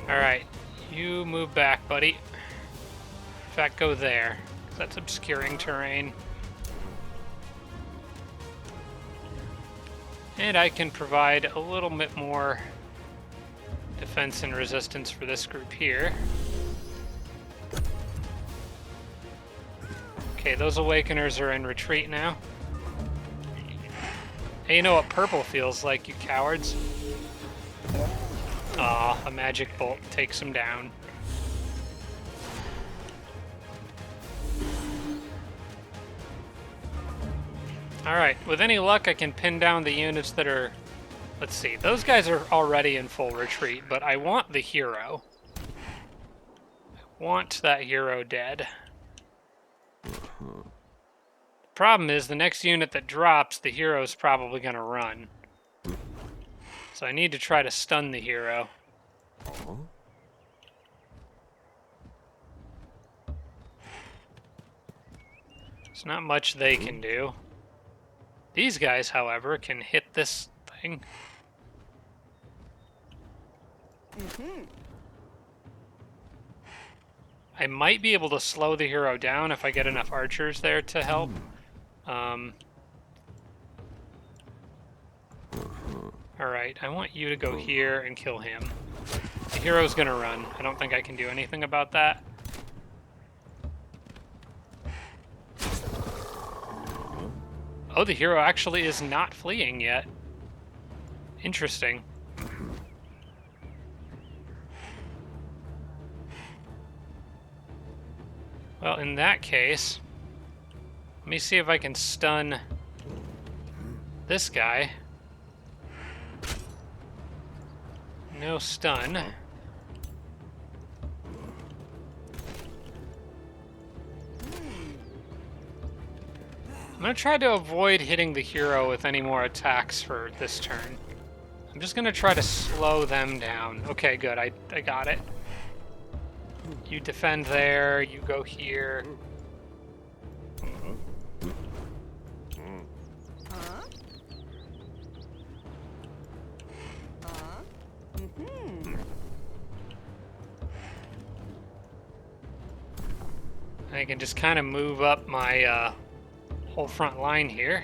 Alright, you move back, buddy. In fact, go there. That's obscuring terrain. And I can provide a little bit more defense and resistance for this group here. Okay, those Awakeners are in retreat now. Hey, you know what purple feels like, you cowards? Aw, a magic bolt takes him down. Alright, with any luck I can pin down the units that are... Let's see, those guys are already in full retreat, but I want the hero. I want that hero dead. The problem is, the next unit that drops, the hero's probably gonna run. So I need to try to stun the hero. There's not much they can do. These guys, however, can hit this thing. I might be able to slow the hero down if I get enough archers there to help. Alright, I want you to go here and kill him. The hero's gonna run. I don't think I can do anything about that. Oh, the hero actually is not fleeing yet. Interesting. Well, in that case, let me see if I can stun this guy. No stun. I'm gonna try to avoid hitting the hero with any more attacks for this turn. I'm just gonna try to slow them down. Okay, good, I got it. You defend there, you go here. I can just kind of move up my whole front line here.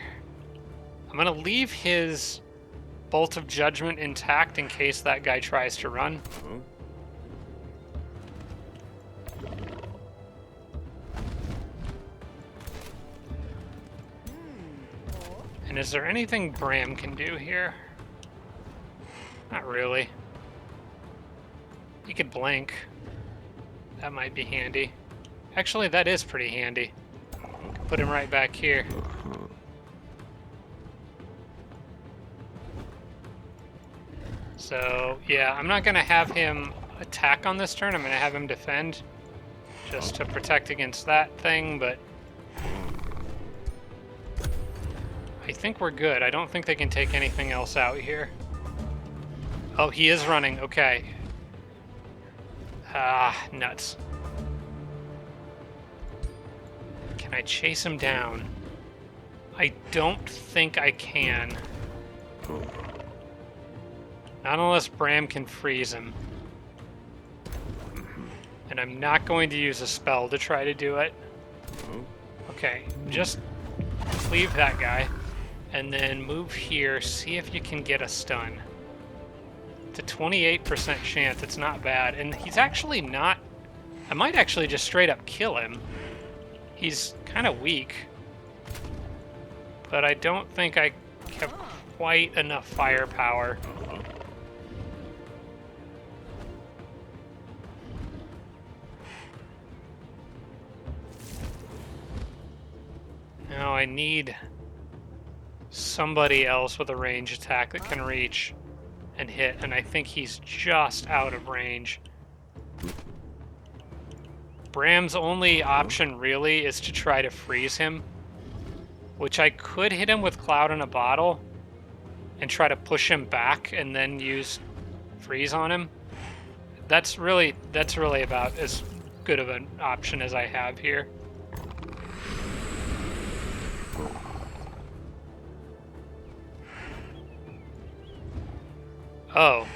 I'm gonna leave his Bolt of Judgment intact in case that guy tries to run. And is there anything Bram can do here? Not really. He could blink. That might be handy. Actually, that is pretty handy. Put him right back here. So, yeah, I'm not going to have him attack on this turn. I'm going to have him defend just to protect against that thing, but I think we're good. I don't think they can take anything else out here. Oh, he is running. Okay. Ah, nuts. Can I chase him down? I don't think I can. Not unless Bram can freeze him. And I'm not going to use a spell to try to do it. Okay, just leave that guy. And then move here, see if you can get a stun. It's a 28% chance, it's not bad. And he's actually not... I might actually just straight up kill him. He's kind of weak. But I don't think I have quite enough firepower. Now I need somebody else with a range attack that can reach and hit, and I think he's just out of range. Bram's only option really is to try to freeze him, which I could hit him with Cloud in a Bottle and try to push him back and then use freeze on him. That's really about as good of an option as I have here. Oh.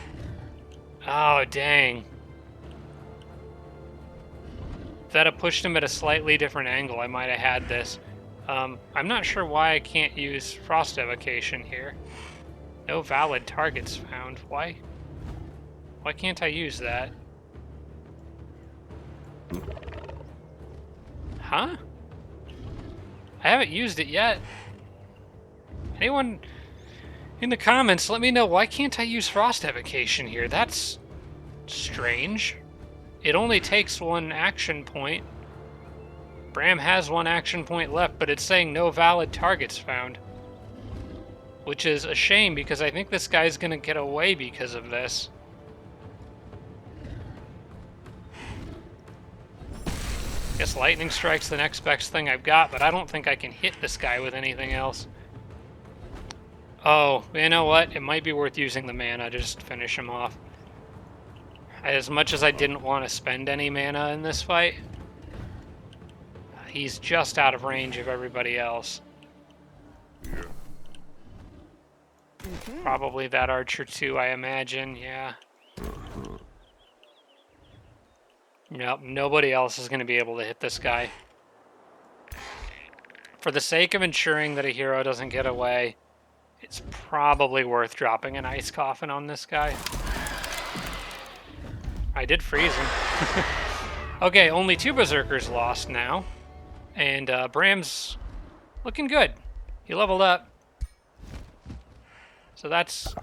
Oh, dang. If that had pushed him at a slightly different angle, I might have had this. I'm not sure why I can't use Frost Evocation here. No valid targets found. Why can't I use that? Huh? I haven't used it yet. Anyone in the comments, let me know, why can't I use Frost Evocation here? That's strange. It only takes one action point. Bram has one action point left, but it's saying no valid targets found. Which is a shame, because I think this guy's gonna get away because of this. Guess Lightning Strike's the next best thing I've got, but I don't think I can hit this guy with anything else. Oh, you know what? It might be worth using the mana to just finish him off. As much as I didn't want to spend any mana in this fight, he's just out of range of everybody else. Probably that archer too, I imagine, yeah. Nope, nobody else is going to be able to hit this guy. For the sake of ensuring that a hero doesn't get away, it's probably worth dropping an Ice Coffin on this guy. I did freeze him. Okay, only 2 Berserkers lost now. And Bram's looking good. He leveled up. So that's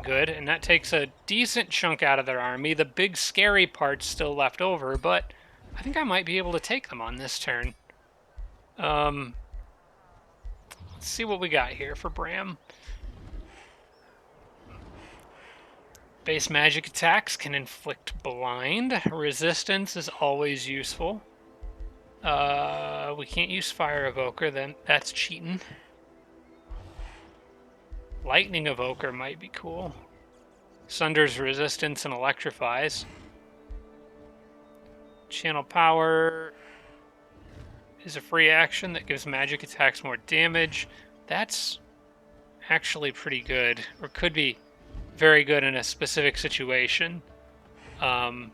good, and that takes a decent chunk out of their army. The big scary part's still left over, but I think I might be able to take them on this turn. Let's see what we got here for Bram. Base magic attacks can inflict blind. Resistance is always useful. We can't use Fire Evoker, then that's cheating. Lightning Evoker might be cool. Sunders resistance and electrifies. Channel Power is a free action that gives magic attacks more damage. That's actually pretty good, or could be very good in a specific situation. I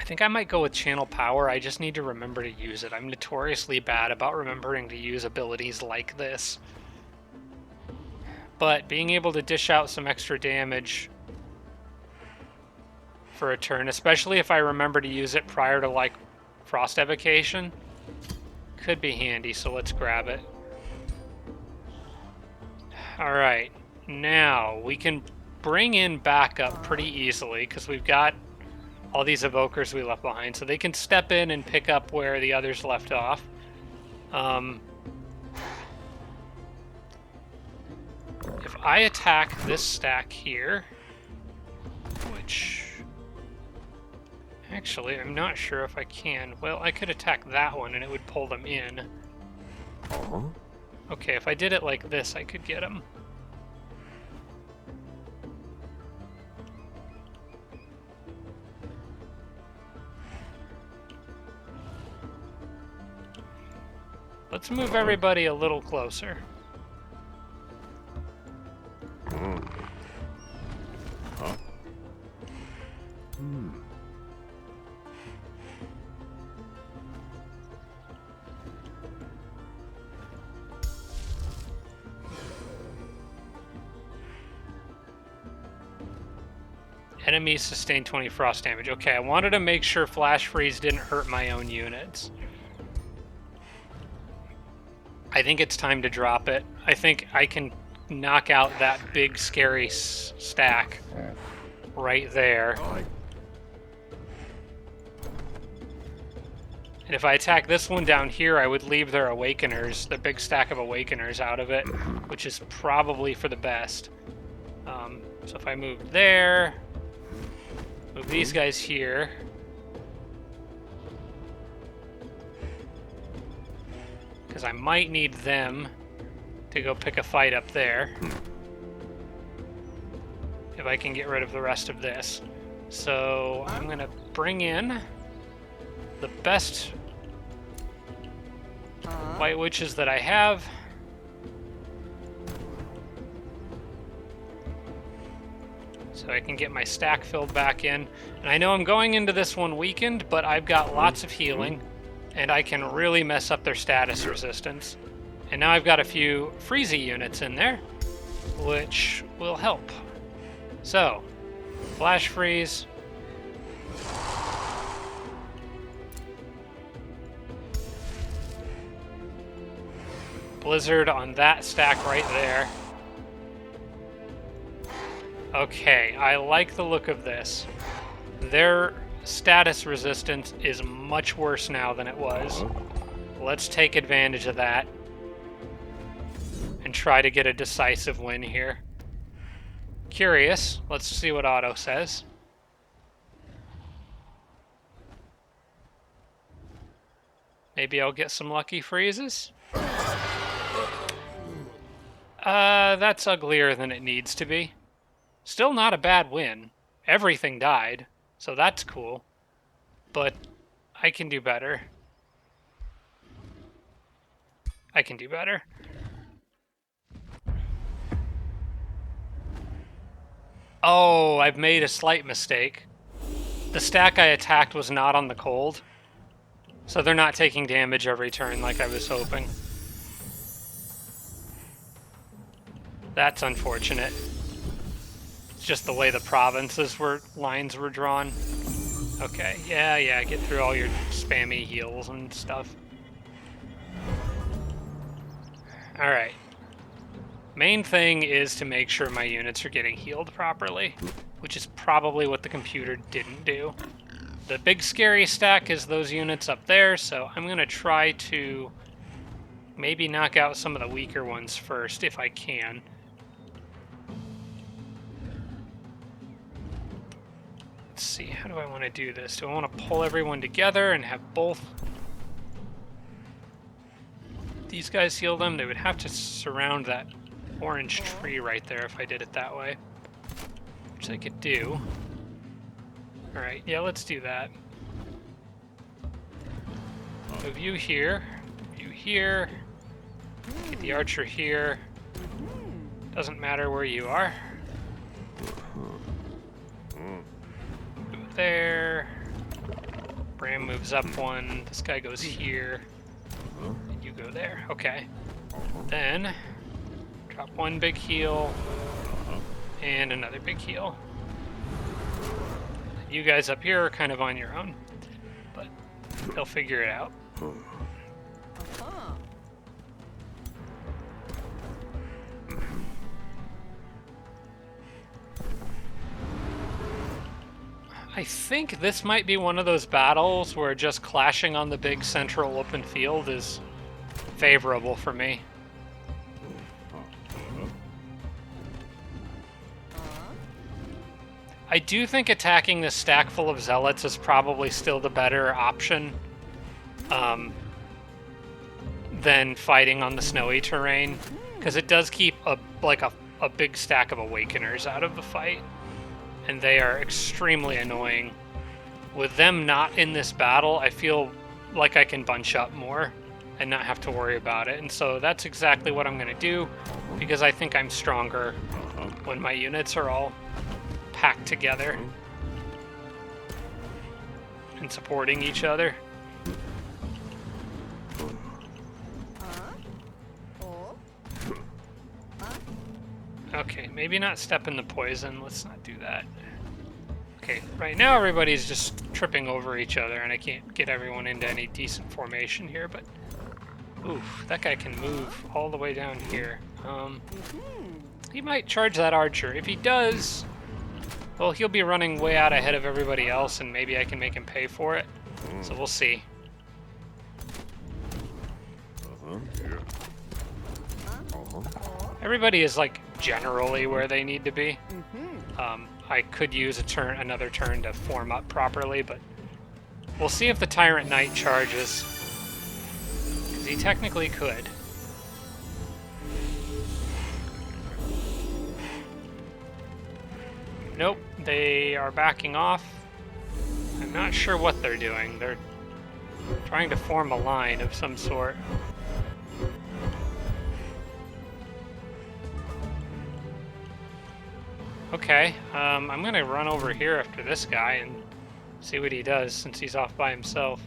think I might go with Channel Power. I just need to remember to use it. I'm notoriously bad about remembering to use abilities like this. But being able to dish out some extra damage for a turn, especially if I remember to use it prior to, like, Frost Evocation. Could be handy, so let's grab it. Alright, now we can bring in backup pretty easily because we've got all these evokers we left behind, so they can step in and pick up where the others left off. If I attack this stack here, which actually I'm not sure if I can. Well, I could attack that one and it would pull them in. Okay, if I did it like this, I could get them. Let's move everybody a little closer. Enemies sustain 20 frost damage. Okay, I wanted to make sure Flash Freeze didn't hurt my own units. I think it's time to drop it. I think I can knock out that big scary stack right there. And if I attack this one down here, I would leave their Awakeners, the big stack of Awakeners out of it, which is probably for the best. So if I move there, move these guys here. Because I might need them to go pick a fight up there. If I can get rid of the rest of this. So I'm going to bring in the best White Witches that I have. So I can get my stack filled back in. And I know I'm going into this one weakened, but I've got lots of healing. And I can really mess up their status resistance. And now I've got a few Freezy units in there, which will help. So, Flash Freeze. Blizzard on that stack right there. Okay, I like the look of this. Their status resistance is much worse now than it was. Let's take advantage of that and try to get a decisive win here. Curious. Let's see what Otto says. Maybe I'll get some lucky freezes. That's uglier than it needs to be. Still not a bad win. Everything died. So that's cool, but I can do better. I can do better. Oh, I've made a slight mistake. The stack I attacked was not on the cold, so they're not taking damage every turn like I was hoping. That's unfortunate. Just the way the provinces lines were drawn. Okay, yeah, get through all your spammy heals and stuff. Alright. Main thing is to make sure my units are getting healed properly, which is probably what the computer didn't do. The big scary stack is those units up there, so I'm going to try to maybe knock out some of the weaker ones first, if I can. Let's see, how do I want to do this? Do I want to pull everyone together and have both these guys heal them? They would have to surround that orange tree right there if I did it that way, which I could do. Alright, yeah, let's do that. Move you here, get the archer here. Doesn't matter where you are. There. Bram moves up one. This guy goes here. And you go there. Okay. Then drop one big heal and another big heal. You guys up here are kind of on your own, but They'll figure it out. I think this might be one of those battles where just clashing on the big central open field is favorable for me. I do think attacking this stack full of zealots is probably still the better option than fighting on the snowy terrain, because it does keep a big stack of awakeners out of the fight, and they are extremely annoying. With them not in this battle, I feel like I can bunch up more and not have to worry about it, and so that's exactly what I'm going to do, because I think I'm stronger when my units are all packed together and supporting each other. Okay, maybe not step in the poison. Let's not do that. Okay, right now everybody's just tripping over each other, and I can't get everyone into any decent formation here, but... Oof, that guy can move all the way down here. He might charge that archer. If he does, well, he'll be running way out ahead of everybody else, and maybe I can make him pay for it. So we'll see. Everybody is, like, generally where they need to be. I could use another turn to form up properly, but we'll see if the Tyrant Knight charges. Because he technically could. Nope, they are backing off. I'm not sure what they're doing. They're trying to form a line of some sort. Okay, I'm gonna run over here after this guy and see what he does since he's off by himself.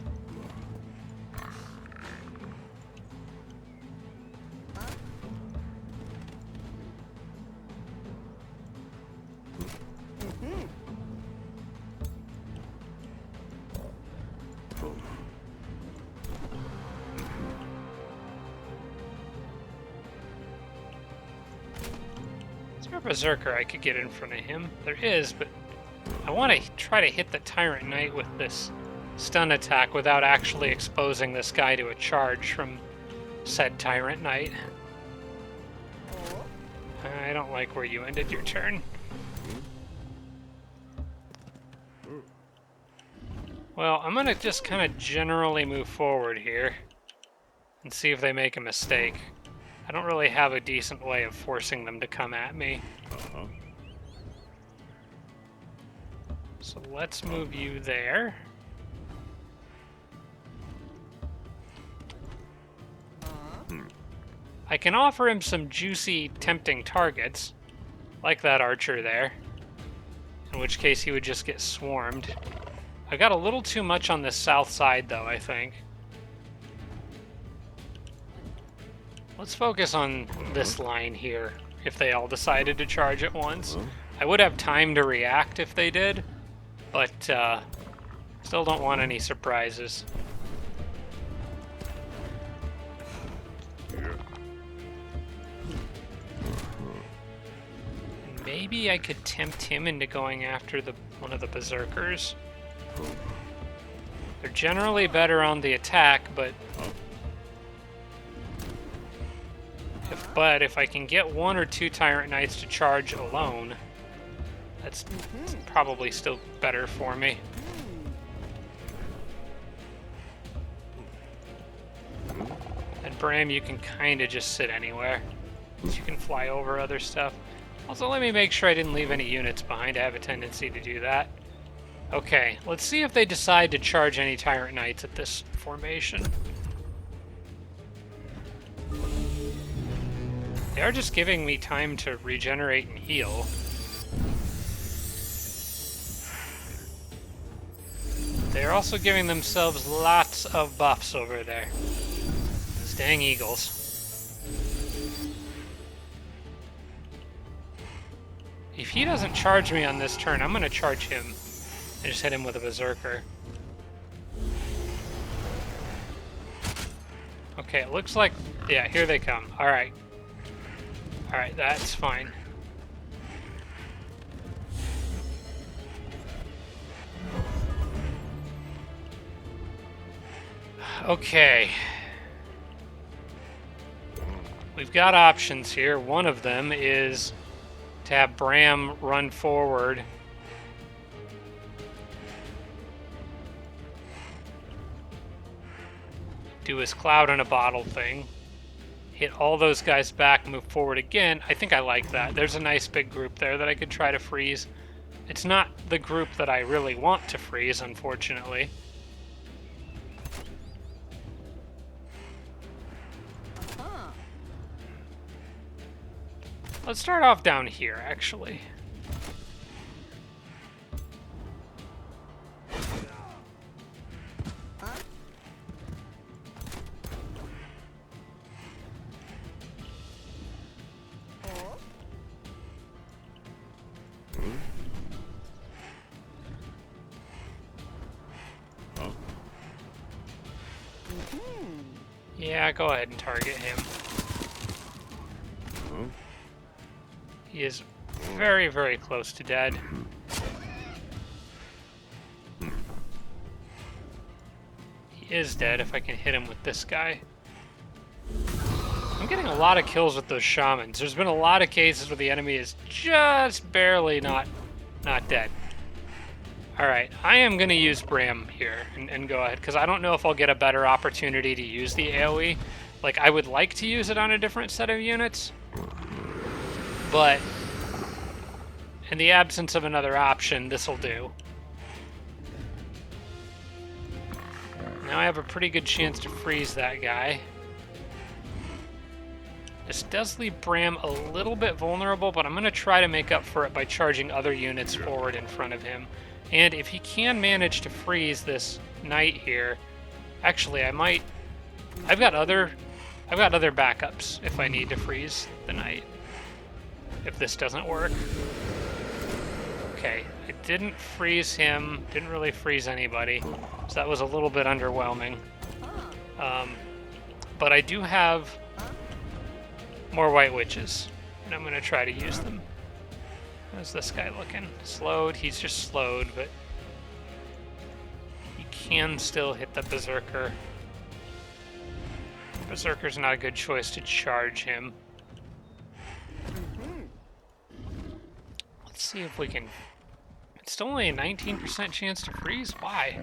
Berserker, I could get in front of him. There is, but I want to try to hit the Tyrant Knight with this stun attack without actually exposing this guy to a charge from said Tyrant Knight. I don't like where you ended your turn. Well, I'm going to just kind of generally move forward here and see if they make a mistake. I don't really have a decent way of forcing them to come at me. So let's move you there. I can offer him some juicy, tempting targets, like that archer there, in which case he would just get swarmed. I got a little too much on this south side, though, I think. Let's focus on this line here, if they all decided to charge at once. I would have time to react if they did, but still don't want any surprises. Maybe I could tempt him into going after one of the berserkers. They're generally better on the attack, but if I can get one or two Tyrant Knights to charge alone, that's probably still better for me. And Bram, you can kind of just sit anywhere. You can fly over other stuff. Also, let me make sure I didn't leave any units behind. I have a tendency to do that. Okay, let's see if they decide to charge any Tyrant Knights at this formation. They are just giving me time to regenerate and heal. They're also giving themselves lots of buffs over there. Those dang eagles. If he doesn't charge me on this turn, I'm going to charge him and just hit him with a berserker. Okay, it looks like... Yeah, here they come. Alright. Alright, that's fine. Okay. We've got options here. One of them is to have Bram run forward. Do his cloud in a bottle thing. Hit all those guys back, move forward again. I think I like that. There's a nice big group there that I could try to freeze. It's not the group that I really want to freeze, unfortunately. Let's start off down here, actually. Yeah, go ahead and target him. He is very, very close to dead. He is dead if I can hit him with this guy. I'm getting a lot of kills with those shamans. There's been a lot of cases where the enemy is just barely not dead. Alright, I am going to use Bram here and go ahead, because I don't know if I'll get a better opportunity to use the AoE. Like, I would like to use it on a different set of units, but in the absence of another option, this'll do. Now I have a pretty good chance to freeze that guy. This does leave Bram a little bit vulnerable, but I'm going to try to make up for it by charging other units forward in front of him. And if he can manage to freeze this knight here, actually I might... I've got other backups if I need to freeze the knight, if this doesn't work. Okay, I didn't freeze him, didn't really freeze anybody, so that was a little bit underwhelming. But I do have more White Witches, and I'm going to try to use them. How's this guy looking? Slowed, he's just slowed, but he can still hit the Berserker. Berserker's not a good choice to charge him. Let's see if we can... It's still only a 19% chance to freeze? Why?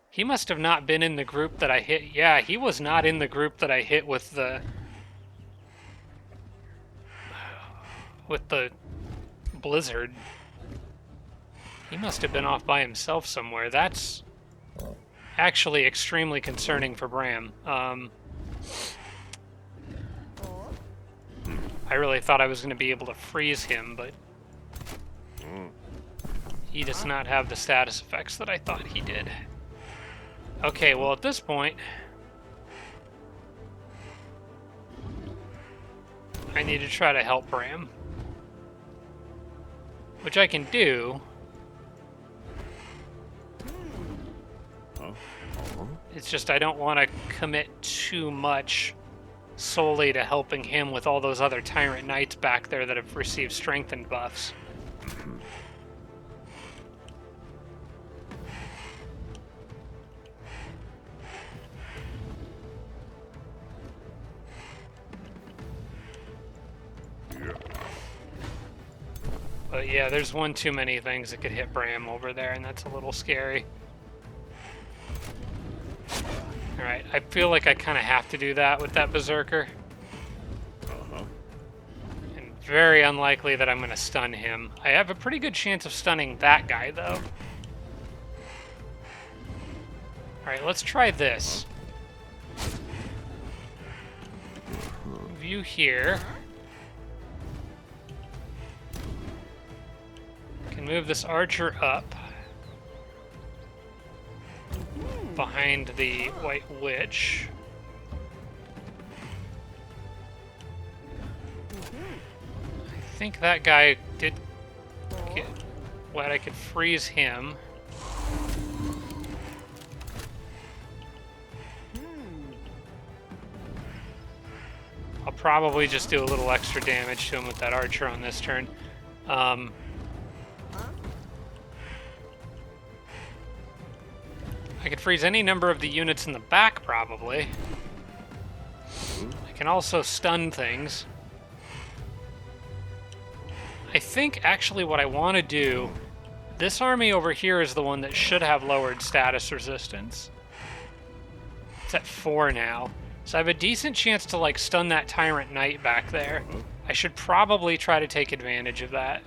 He must have not been in the group that I hit. Yeah, he was not in the group that I hit with the blizzard. He must have been off by himself somewhere. That's actually extremely concerning for Bram. I really thought I was going to be able to freeze him, but he does not have the status effects that I thought he did. Okay, well at this point, I need to try to help Bram, which I can do. It's just I don't want to commit too much solely to helping him with all those other Tyrant Knights back there that have received strengthened buffs. But yeah, there's one too many things that could hit Bram over there, and that's a little scary. Alright, I feel like I kind of have to do that with that Berserker. And very unlikely that I'm going to stun him. I have a pretty good chance of stunning that guy, though. Alright, let's try this. Move you here. Can move this archer up behind the White Witch. I think that guy did get wet. I could freeze him. probably just do a little extra damage to him with that archer on this turn. I could freeze any number of the units in the back, probably. I can also stun things. I think, actually, what I want to do... This army over here is the one that should have lowered status resistance. It's at 4 now. So I have a decent chance to, like, stun that Tyrant Knight back there. I should probably try to take advantage of that.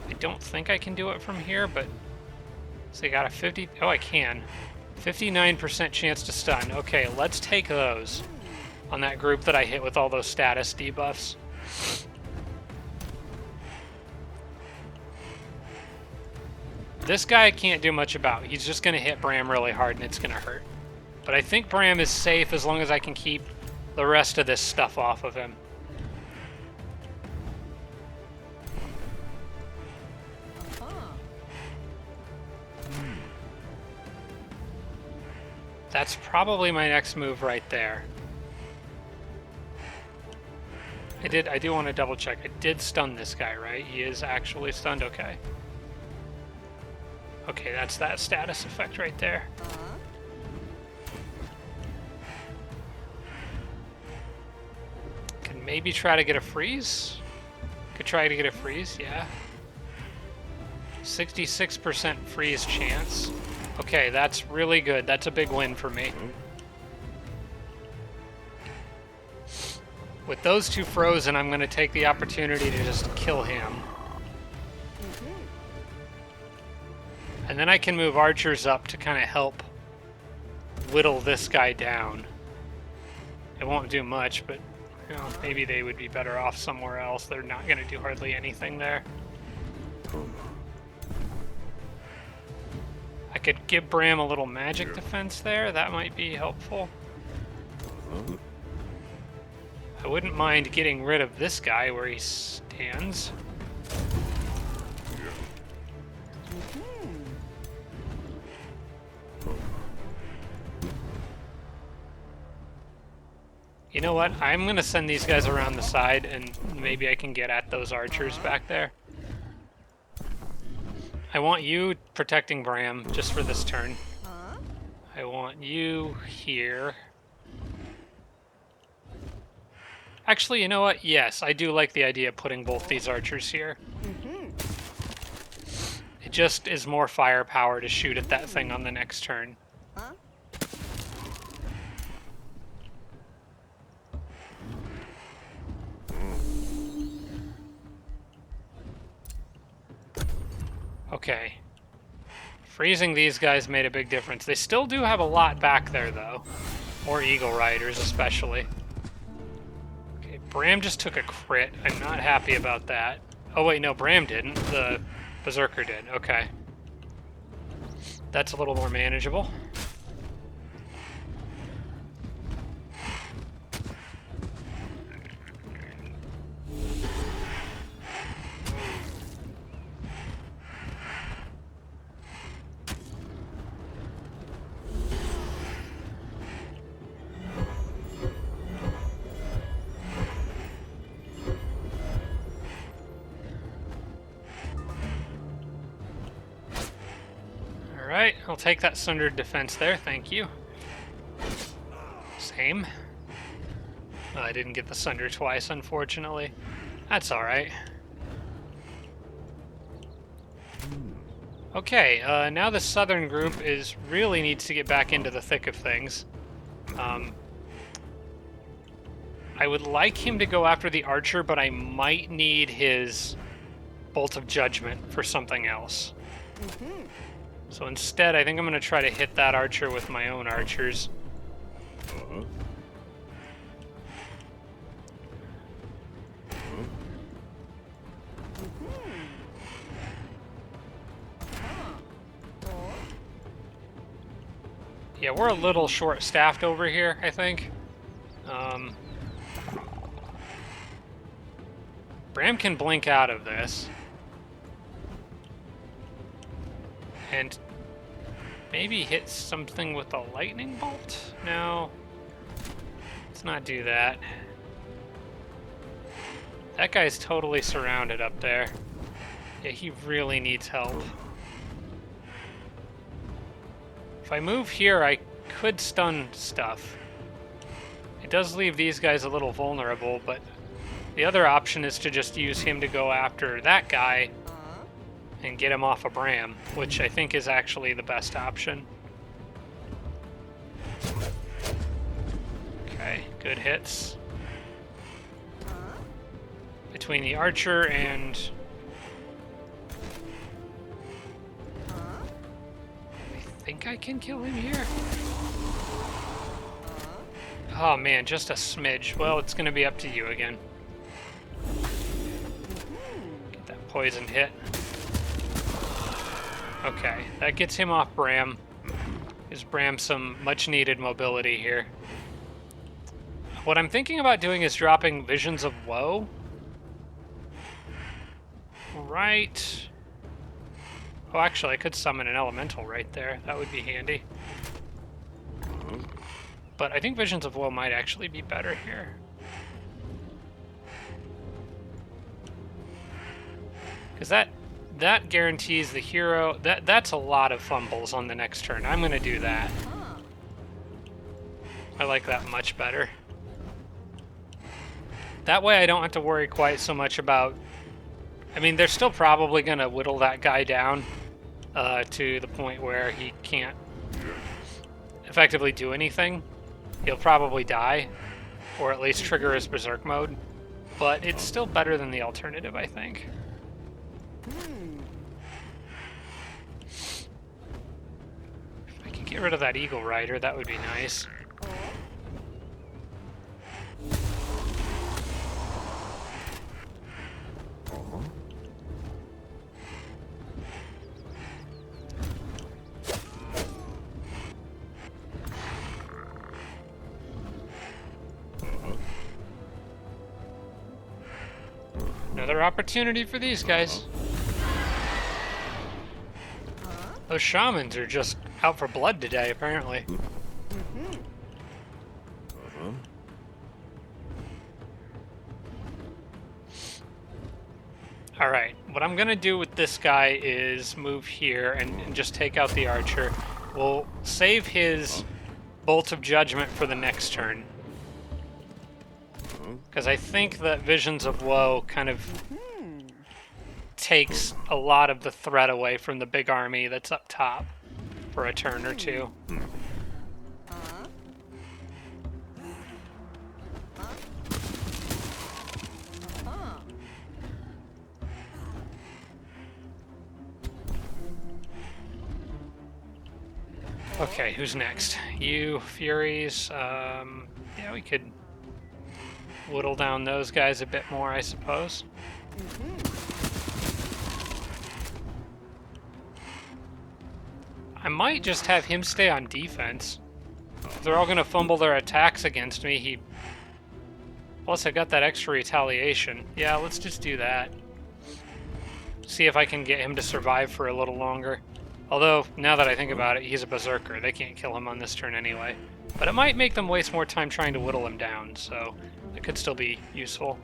I don't think I can do it from here, but... So I got a 50... Oh, I can. 59% chance to stun. Okay, let's take those on that group that I hit with all those status debuffs. This guy I can't do much about. He's just going to hit Bram really hard and it's going to hurt. But I think Bram is safe as long as I can keep the rest of this stuff off of him. That's probably my next move right there. I do want to double check. I did stun this guy, right? He is actually stunned? Okay. Okay, that's that status effect right there. Can maybe try to get a freeze? Could try to get a freeze, yeah. 66% freeze chance. Okay, that's really good. That's a big win for me. With those two frozen, I'm going to take the opportunity to just kill him. And then I can move archers up to kind of help whittle this guy down. It won't do much, but you know, maybe they would be better off somewhere else. They're not going to do hardly anything there. I could give Bram a little magic defense there. That might be helpful. I wouldn't mind getting rid of this guy where he stands. You know what? I'm going to send these guys around the side, and maybe I can get at those archers back there. I want you protecting Bram just for this turn. I want you here. Actually, you know what? Yes, I do like the idea of putting both these archers here. It just is more firepower to shoot at that thing on the next turn. Okay. Freezing these guys made a big difference. They still do have a lot back there, though. More Eagle Riders, especially. Okay, Bram just took a crit. I'm not happy about that. Oh, wait, no, Bram didn't. The Berserker did. Okay. That's a little more manageable. Alright, I'll take that Sundered Defense there, thank you. Same. Oh, I didn't get the Sunder twice, unfortunately. That's alright. Okay, now the southern group really needs to get back into the thick of things. I would like him to go after the archer, but I might need his Bolt of Judgment for something else. So instead, I think I'm going to try to hit that archer with my own archers. Yeah, we're a little short-staffed over here, I think. Bram can blink out of this. And maybe hit something with a lightning bolt? No. Let's not do that. That guy's totally surrounded up there. Yeah, he really needs help. If I move here, I could stun stuff. It does leave these guys a little vulnerable, but the other option is to just use him to go after that guy and get him off of Bram, which I think is actually the best option. Okay, good hits. Between the archer and... I think I can kill him here. Oh man, just a smidge. Well, it's gonna be up to you again. Get that poison hit. Okay, that gets him off Bram. Gives Bram some much needed mobility here. What I'm thinking about doing is dropping Visions of Woe. Right. Oh, actually, I could summon an elemental right there. That would be handy. But I think Visions of Woe might actually be better here. Because that guarantees the hero... That's a lot of fumbles on the next turn. I'm going to do that. I like that much better. That way I don't have to worry quite so much about... I mean, they're still probably going to whittle that guy down to the point where he can't effectively do anything. He'll probably die, or at least trigger his Berserk mode. But it's still better than the alternative, I think. If I could get rid of that Eagle Rider, that would be nice. Another opportunity for these guys. Those shamans are just out for blood today, apparently. Alright, what I'm gonna do with this guy is move here and just take out the archer. We'll save his Bolt of Judgment for the next turn. Because I think that Visions of Woe kind of takes a lot of the threat away from the big army that's up top for a turn or two. Okay, who's next? You, Furies. Yeah, we could whittle down those guys a bit more, I suppose. I might just have him stay on defense. If they're all going to fumble their attacks against me, Plus, I got that extra retaliation. Yeah, let's just do that. See if I can get him to survive for a little longer. Although, now that I think about it, he's a berserker. They can't kill him on this turn anyway. But it might make them waste more time trying to whittle him down, so it could still be useful.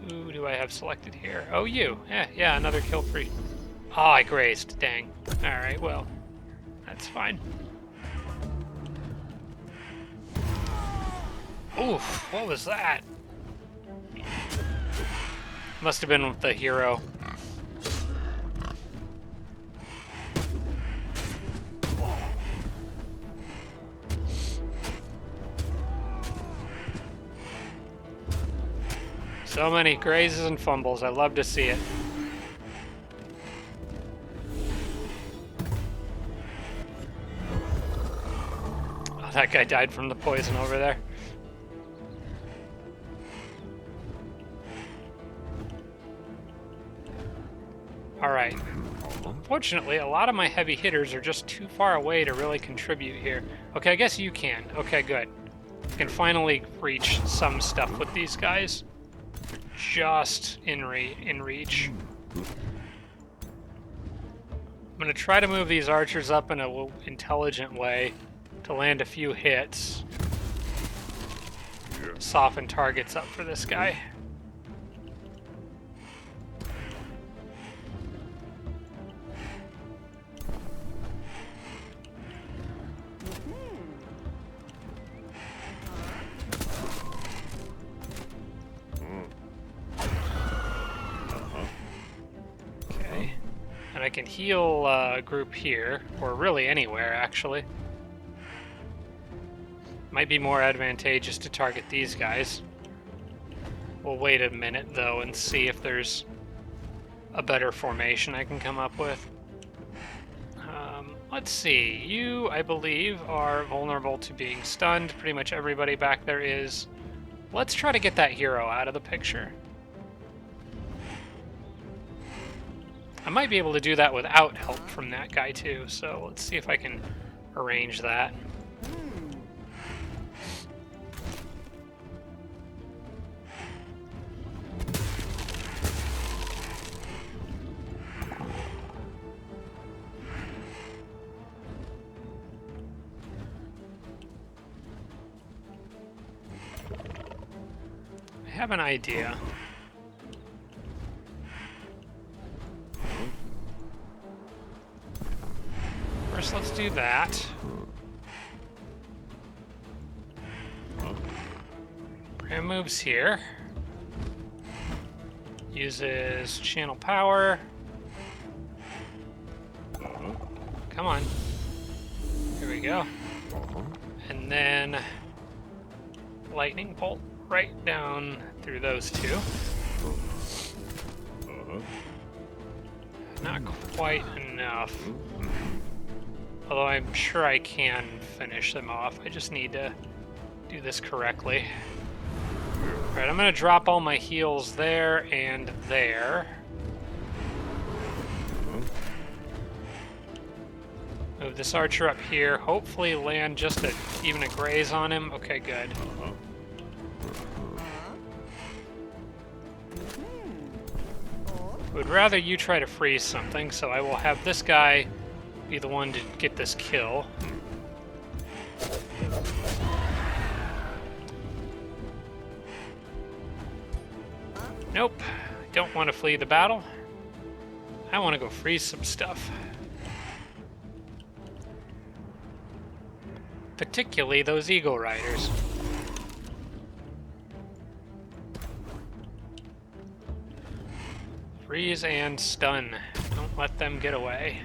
Who do I have selected here? Oh, you. Yeah, another kill free. Oh, I grazed. Dang. Alright, well, that's fine. Oof, what was that? Must have been with the hero. So many grazes and fumbles. I love to see it. Oh, that guy died from the poison over there. Alright. Unfortunately, a lot of my heavy hitters are just too far away to really contribute here. Okay, I guess you can. Okay, good. I can finally reach some stuff with these guys. Just in reach. I'm going to try to move these archers up in an intelligent way to land a few hits. soften targets up for this guy. Okay. And I can heal a group here, or really anywhere, actually. Might be more advantageous to target these guys. We'll wait a minute, though, and see if there's a better formation I can come up with. Let's see. You, I believe, are vulnerable to being stunned. Pretty much everybody back there is. Let's try to get that hero out of the picture. I might be able to do that without help from that guy, too. So let's see if I can arrange that. I have an idea. First, let's do that. Bram moves here. Uses channel power. Come on. Here we go. And then lightning bolt right down through those two. Not quite enough. Although I'm sure I can finish them off. I just need to do this correctly. Alright, I'm going to drop all my heals there and there. Move this archer up here. Hopefully land just even a graze on him. Okay, good. Would rather you try to freeze something, so I will have this guy be the one to get this kill. Nope, don't want to flee the battle. I want to go freeze some stuff. Particularly those Eagle Riders. Freeze and stun. Don't let them get away.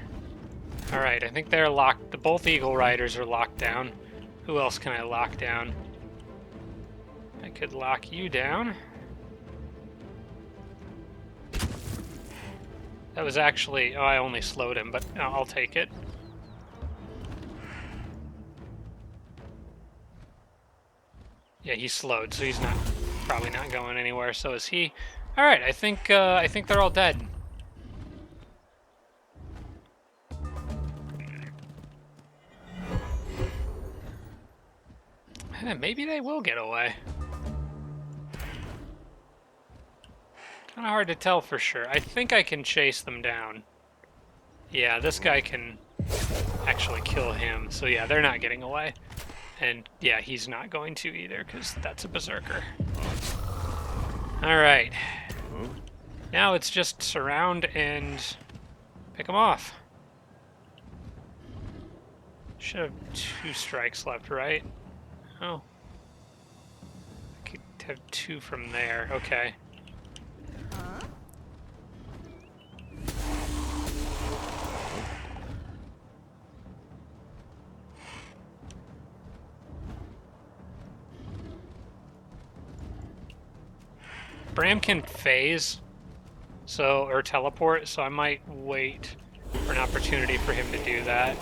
Alright, I think they're locked. Both Eagle Riders are locked down. Who else can I lock down? I could lock you down. That was actually... Oh, I only slowed him, but I'll take it. Yeah, he's slowed, so he's probably not going anywhere. So is he. All right, I think they're all dead. Maybe they will get away. Kind of hard to tell for sure. I think I can chase them down. Yeah, this guy can actually kill him. So yeah, they're not getting away. And yeah, he's not going to either, because that's a berserker. Alright. Now it's just surround and pick them off. Should have 2 strikes left, right? Oh. I could have 2 from there. Okay. Bram can phase, or teleport, so I might wait for an opportunity for him to do that.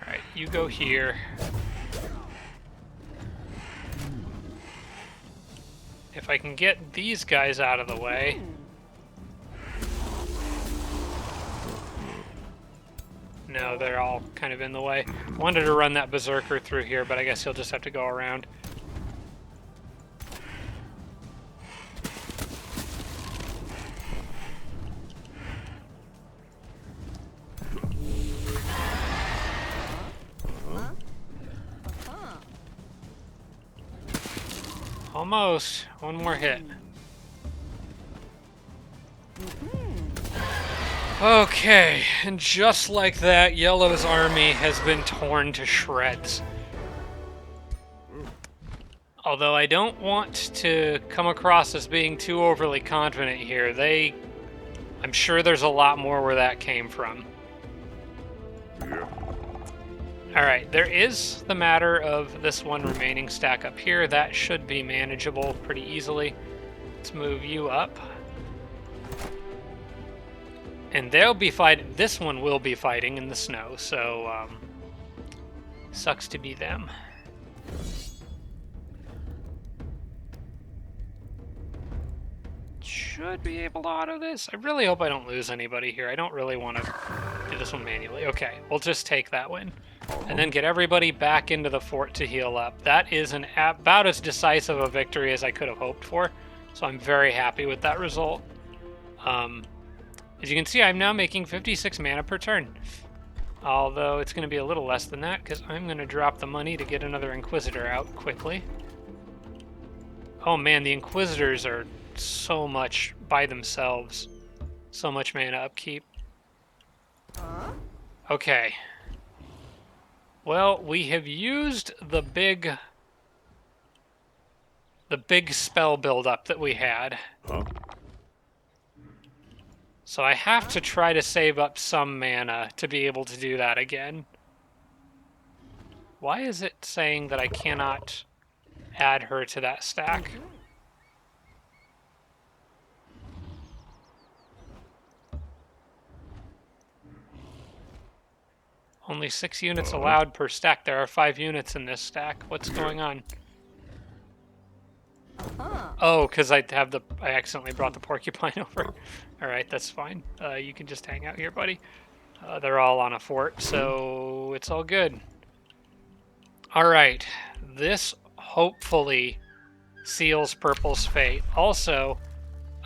Alright, you go here. If I can get these guys out of the way. No, they're all kind of in the way. Wanted to run that berserker through here, but I guess he'll just have to go around. Almost. One more hit. Okay, and just like that, Yellow's army has been torn to shreds. Although I don't want to come across as being too overly confident here, I'm sure there's a lot more where that came from. Yeah. Alright, there is the matter of this one remaining stack up here. That should be manageable pretty easily. Let's move you up. And they'll be fighting, this one will be fighting in the snow, so, sucks to be them. Should be able to auto this. I really hope I don't lose anybody here. I don't really want to do this one manually. Okay, we'll just take that win. And then get everybody back into the fort to heal up. That is about as decisive a victory as I could have hoped for. So I'm very happy with that result. As you can see, I'm now making 56 mana per turn. Although it's going to be a little less than that, because I'm going to drop the money to get another Inquisitor out quickly. Oh man, the Inquisitors are so much by themselves. So much mana upkeep. Okay. Well, we have used the big spell build-up that we had. So I have to try to save up some mana to be able to do that again. Why is it saying that I cannot add her to that stack? Only 6 units allowed per stack. There are 5 units in this stack. What's going on? Oh, because I accidentally brought the porcupine over. Alright, that's fine. You can just hang out here, buddy. They're all on a fort, so it's all good. Alright, this hopefully seals Purple's fate. Also,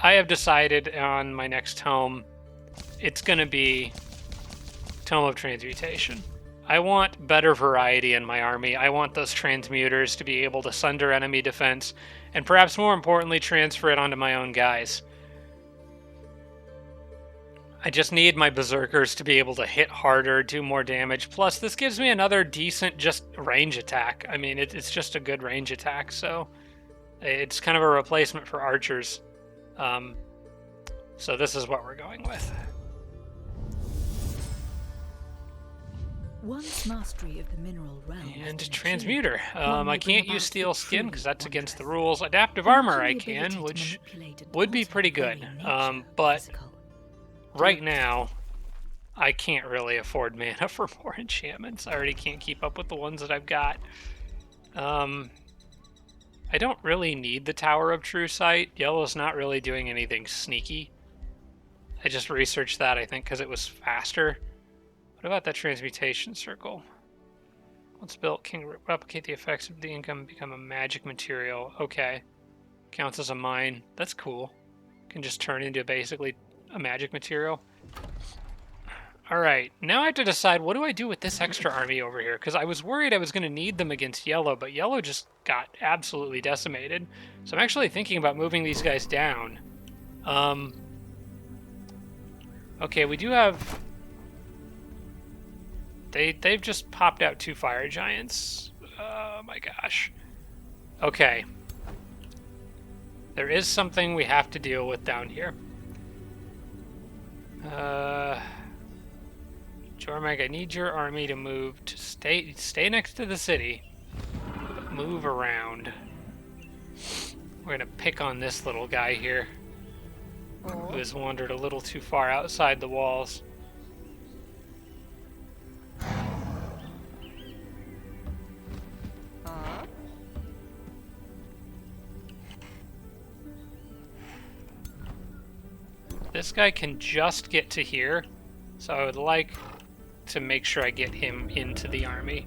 I have decided on my next tome, it's going to be Tome of Transmutation. I want better variety in my army. I want those transmuters to be able to sunder enemy defense, and perhaps more importantly, transfer it onto my own guys. I just need my berserkers to be able to hit harder, do more damage. Plus, this gives me another decent just range attack. I mean, it's just a good range attack, so it's kind of a replacement for archers. So this is what we're going with. Once mastery of the mineral realm And transmuter. I can't use steel skin because that's against the rules. Adaptive armor I can, which would be pretty good. But right now, I can't really afford mana for more enchantments. I already can't keep up with the ones that I've got. I don't really need the Tower of True Sight. Yellow's not really doing anything sneaky. I just researched that, I think, because it was faster. What about that transmutation circle? Once built, can replicate the effects of the income and become a magic material. Okay. Counts as a mine. That's cool. Can just turn into basically a magic material. Alright, now I have to decide what do I do with this extra army over here, because I was worried I was going to need them against Yellow, but Yellow just got absolutely decimated. So I'm actually thinking about moving these guys down. Okay, we do have... They've just popped out 2 fire giants. Oh my gosh. Okay. There is something we have to deal with down here. Jormag, I need your army to move to stay next to the city, but move around. We're gonna pick on this little guy here, who has wandered a little too far outside the walls. This guy can just get to here, so I would like to make sure I get him into the army.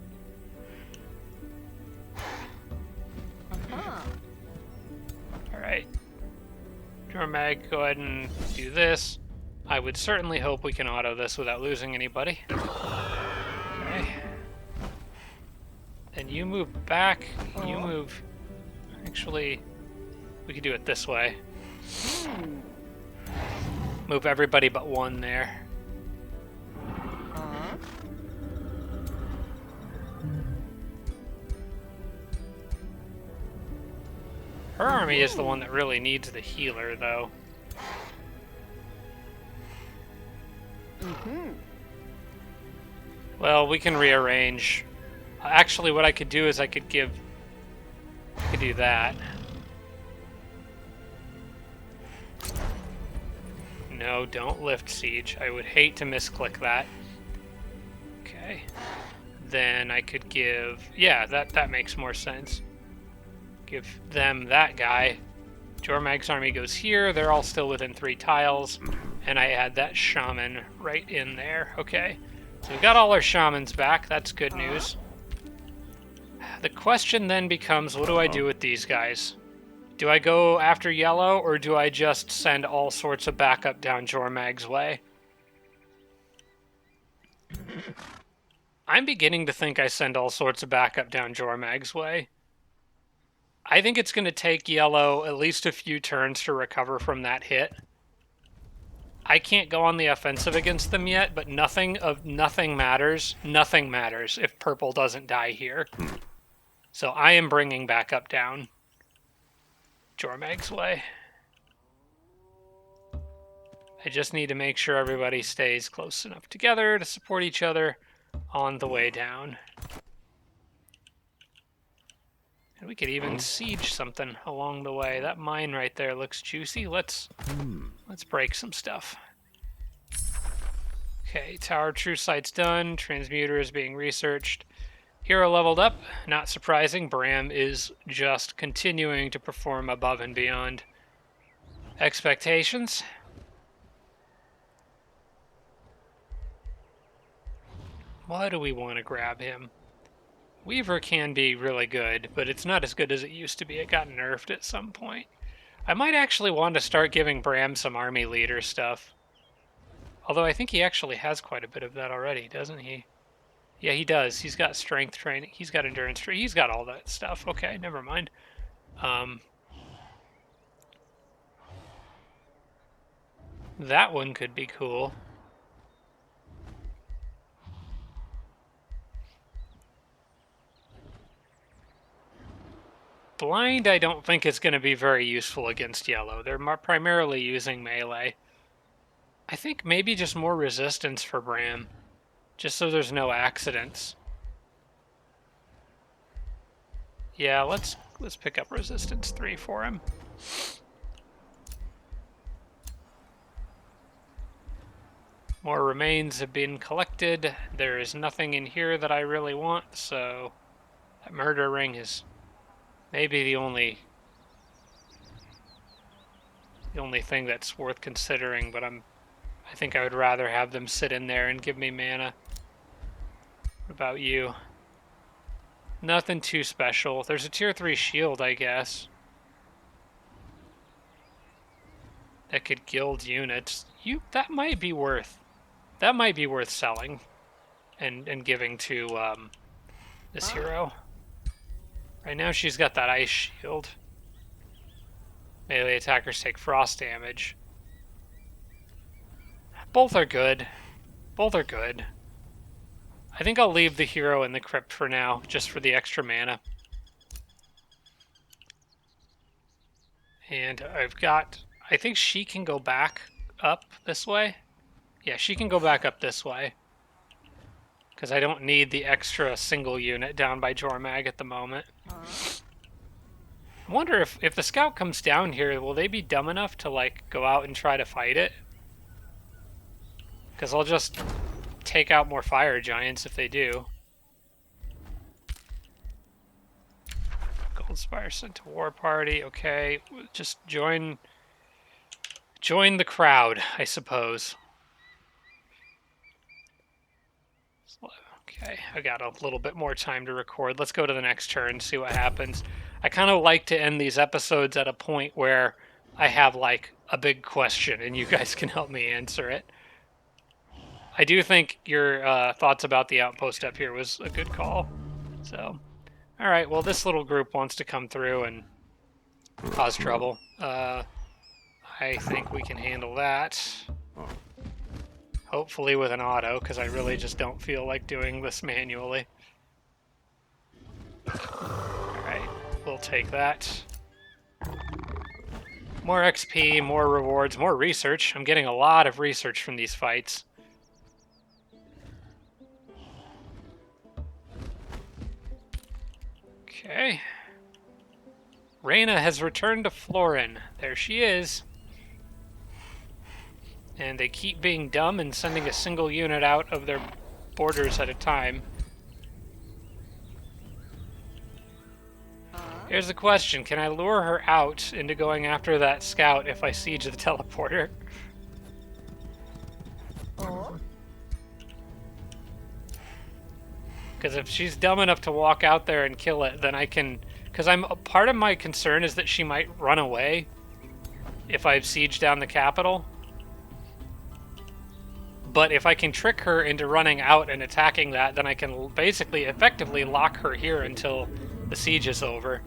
Alright. Jormag, go ahead and do this. I would certainly hope we can auto this without losing anybody. Okay. Then you move back. You move... Actually, We could do it this way. Move everybody but one there. Her army is the one that really needs the healer, though. Well, we can rearrange. Actually, what I could do is I could do that. No, don't lift siege. I would hate to misclick that. Okay. Then I could give... Yeah, that makes more sense. Give them that guy. Jormag's army goes here. They're all still within 3 tiles. And I add that shaman right in there. Okay. So we've got all our shamans back. That's good news. The question then becomes, what do I do with these guys? Do I go after yellow, or do I just send all sorts of backup down Jormag's way? I'm beginning to think I send all sorts of backup down Jormag's way. I think it's going to take yellow at least a few turns to recover from that hit. I can't go on the offensive against them yet, but nothing matters. Nothing matters if purple doesn't die here. So I am bringing backup down Jormag's way. I just need to make sure everybody stays close enough together to support each other on the way down. And we could even siege something along the way. That mine right there looks juicy. Let's break some stuff. Okay, Tower True Sight's done. Transmuter is being researched. Hero leveled up. Not surprising. Bram is just continuing to perform above and beyond expectations. Why do we want to grab him? Weaver can be really good, but it's not as good as it used to be. It got nerfed at some point. I might actually want to start giving Bram some army leader stuff. Although I think he actually has quite a bit of that already, doesn't he? Yeah, he does. He's got strength training. He's got endurance training. He's got all that stuff. Okay, never mind. That one could be cool. Blind, I don't think is going to be very useful against yellow. They're primarily using melee. I think maybe just more resistance for Bram, just so there's no accidents. Yeah, let's pick up resistance 3 for him. More remains have been collected. There is nothing in here that I really want, so that murder ring is maybe the only thing that's worth considering, but I think I would rather have them sit in there and give me mana. What about you? Nothing too special. There's a tier 3 shield, I guess. That could gild units. That might be worth selling and giving to this hero. Right now she's got that ice shield. Melee attackers take frost damage. Both are good. Both are good. I think I'll leave the hero in the crypt for now, just for the extra mana. And I think she can go back up this way. Yeah, she can go back up this way. Because I don't need the extra single unit down by Jormag at the moment. I wonder if the scout comes down here, will they be dumb enough to like go out and try to fight it? Because I'll just take out more fire giants if they do. Goldspire sent to war party. Okay, just join the crowd, I suppose. Okay, I got a little bit more time to record. Let's go to the next turn, see what happens. I kind of like to end these episodes at a point where I have like a big question and you guys can help me answer it. I do think your thoughts about the outpost up here was a good call. So, all right, well, this little group wants to come through and cause trouble. I think we can handle that. Hopefully with an auto, because I really just don't feel like doing this manually. Alright, we'll take that. More XP, more rewards, more research. I'm getting a lot of research from these fights. Okay. Reyna has returned to Florin. There she is. And they keep being dumb and sending a single unit out of their borders at a time. Here's the question. Can I lure her out into going after that scout if I siege the teleporter? Because if she's dumb enough to walk out there and kill it, then I can... Because part of my concern is that she might run away if I siege down the capital. But if I can trick her into running out and attacking that, then I can basically effectively lock her here until the siege is over.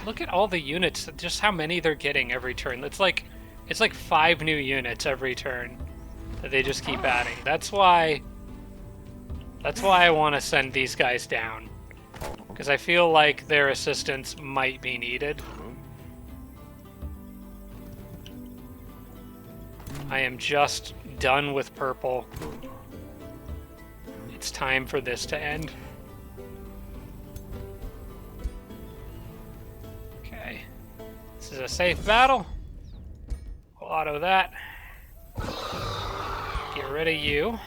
Look at all the units, just how many they're getting every turn. It's like 5 new units every turn that they just keep adding. That's why I want to send these guys down, because I feel like their assistance might be needed. I am just done with purple. It's time for this to end. Okay. This is a safe battle. We'll auto that. Get rid of you.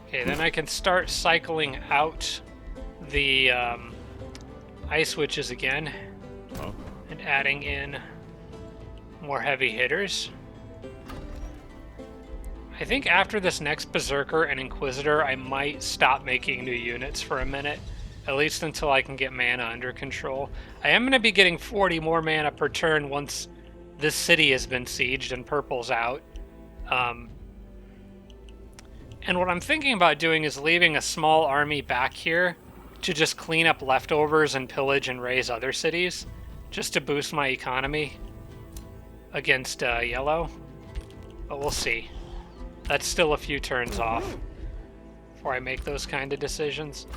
Okay, then I can start cycling out the ice witches again and adding in more heavy hitters. I think after this next Berserker and Inquisitor, I might stop making new units for a minute, at least until I can get mana under control. I am going to be getting 40 more mana per turn once this city has been sieged and purple's out. And what I'm thinking about doing is leaving a small army back here to just clean up leftovers and pillage and raise other cities, just to boost my economy against yellow. But we'll see. That's still a few turns off before I make those kind of decisions.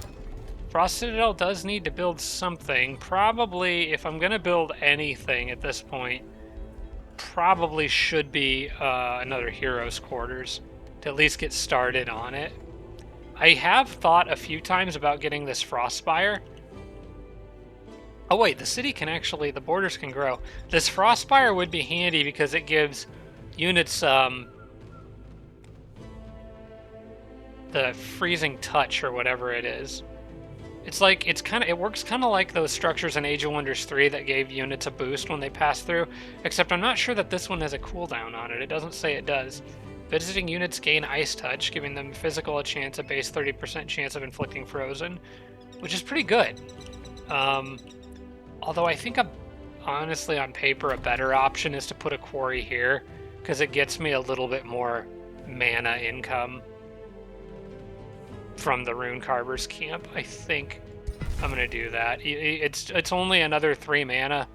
Frost Citadel does need to build something. Probably, if I'm going to build anything at this point, probably should be another Heroes Quarters to at least get started on it. I have thought a few times about getting this Frostspire. Oh wait, the city can actually, the borders can grow. This Frostspire would be handy because it gives units the freezing touch or whatever it is. It's like, it works kind of like those structures in Age of Wonders 3 that gave units a boost when they pass through, except I'm not sure that this one has a cooldown on it. It doesn't say it does. Visiting units gain Ice Touch, giving them physical a chance, a base 30% chance of inflicting Frozen, which is pretty good. Although I think, honestly, on paper, a better option is to put a quarry here, because it gets me a little bit more mana income from the Rune Carver's camp. I think I'm going to do that. It's only another 3 mana,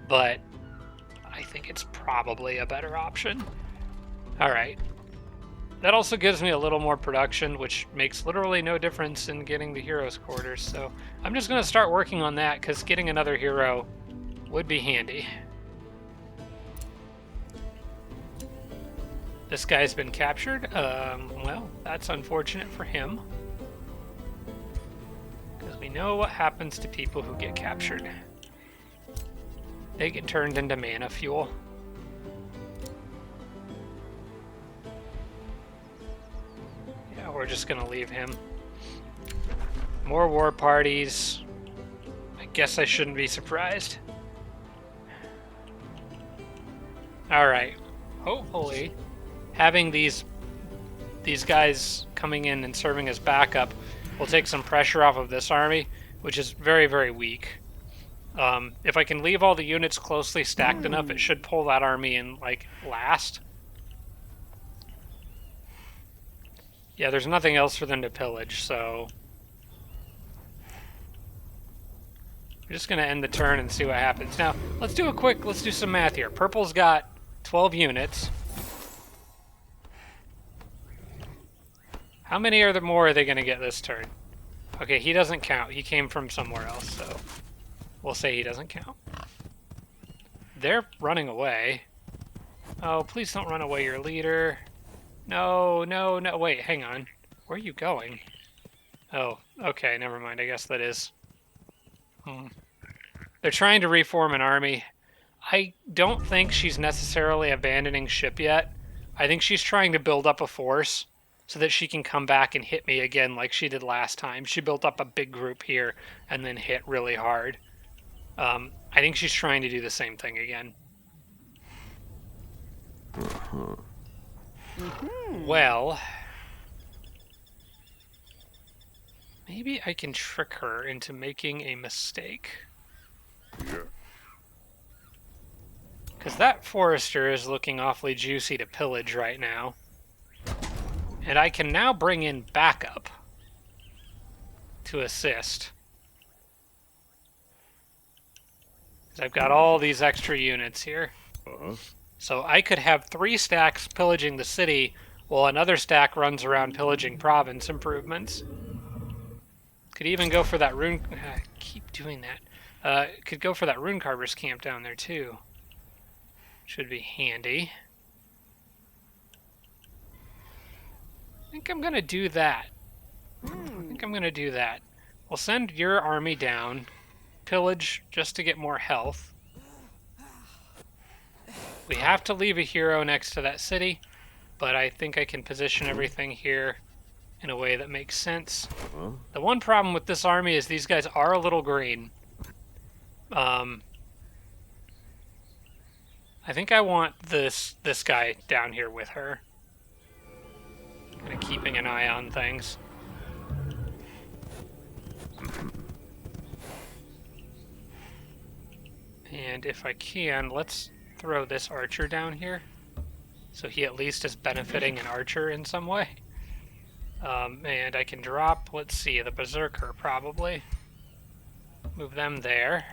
but I think it's probably a better option. Alright. That also gives me a little more production, which makes literally no difference in getting the Heroes Quarters, so I'm just going to start working on that, because getting another hero would be handy. This guy's been captured. Well, that's unfortunate for him, because we know what happens to people who get captured. They get turned into mana fuel. We're just gonna leave him. More war parties. I guess I shouldn't be surprised. Alright. Hopefully, having these guys coming in and serving as backup will take some pressure off of this army, which is very, very weak. If I can leave all the units closely stacked enough, it should pull that army in, like, last. Yeah, there's nothing else for them to pillage, so... we're just going to end the turn and see what happens. Now, let's do some math here. Purple's got 12 units. How many more are they going to get this turn? Okay, he doesn't count. He came from somewhere else, so we'll say he doesn't count. They're running away. Oh, please don't run away, your leader. No, no, no. Wait, hang on. Where are you going? Oh, okay, never mind. I guess that is... They're trying to reform an army. I don't think she's necessarily abandoning ship yet. I think she's trying to build up a force so that she can come back and hit me again like she did last time. She built up a big group here and then hit really hard. I think she's trying to do the same thing again. Well, maybe I can trick her into making a mistake. Yeah. Because that forester is looking awfully juicy to pillage right now. And I can now bring in backup to assist. Because I've got all these extra units here. So I could have 3 stacks pillaging the city while another stack runs around pillaging province improvements. Could even go for that rune... I keep doing that. Could go for that rune carver's camp down there too. Should be handy. I think I'm gonna do that. We'll send your army down, pillage just to get more health. We have to leave a hero next to that city, but I think I can position everything here in a way that makes sense. The one problem with this army is these guys are a little green. I think I want this guy down here with her. Kind of keeping an eye on things. And if I can, let's throw this archer down here. So he at least is benefiting an archer in some way. And I can drop, let's see, the berserker probably. Move them there.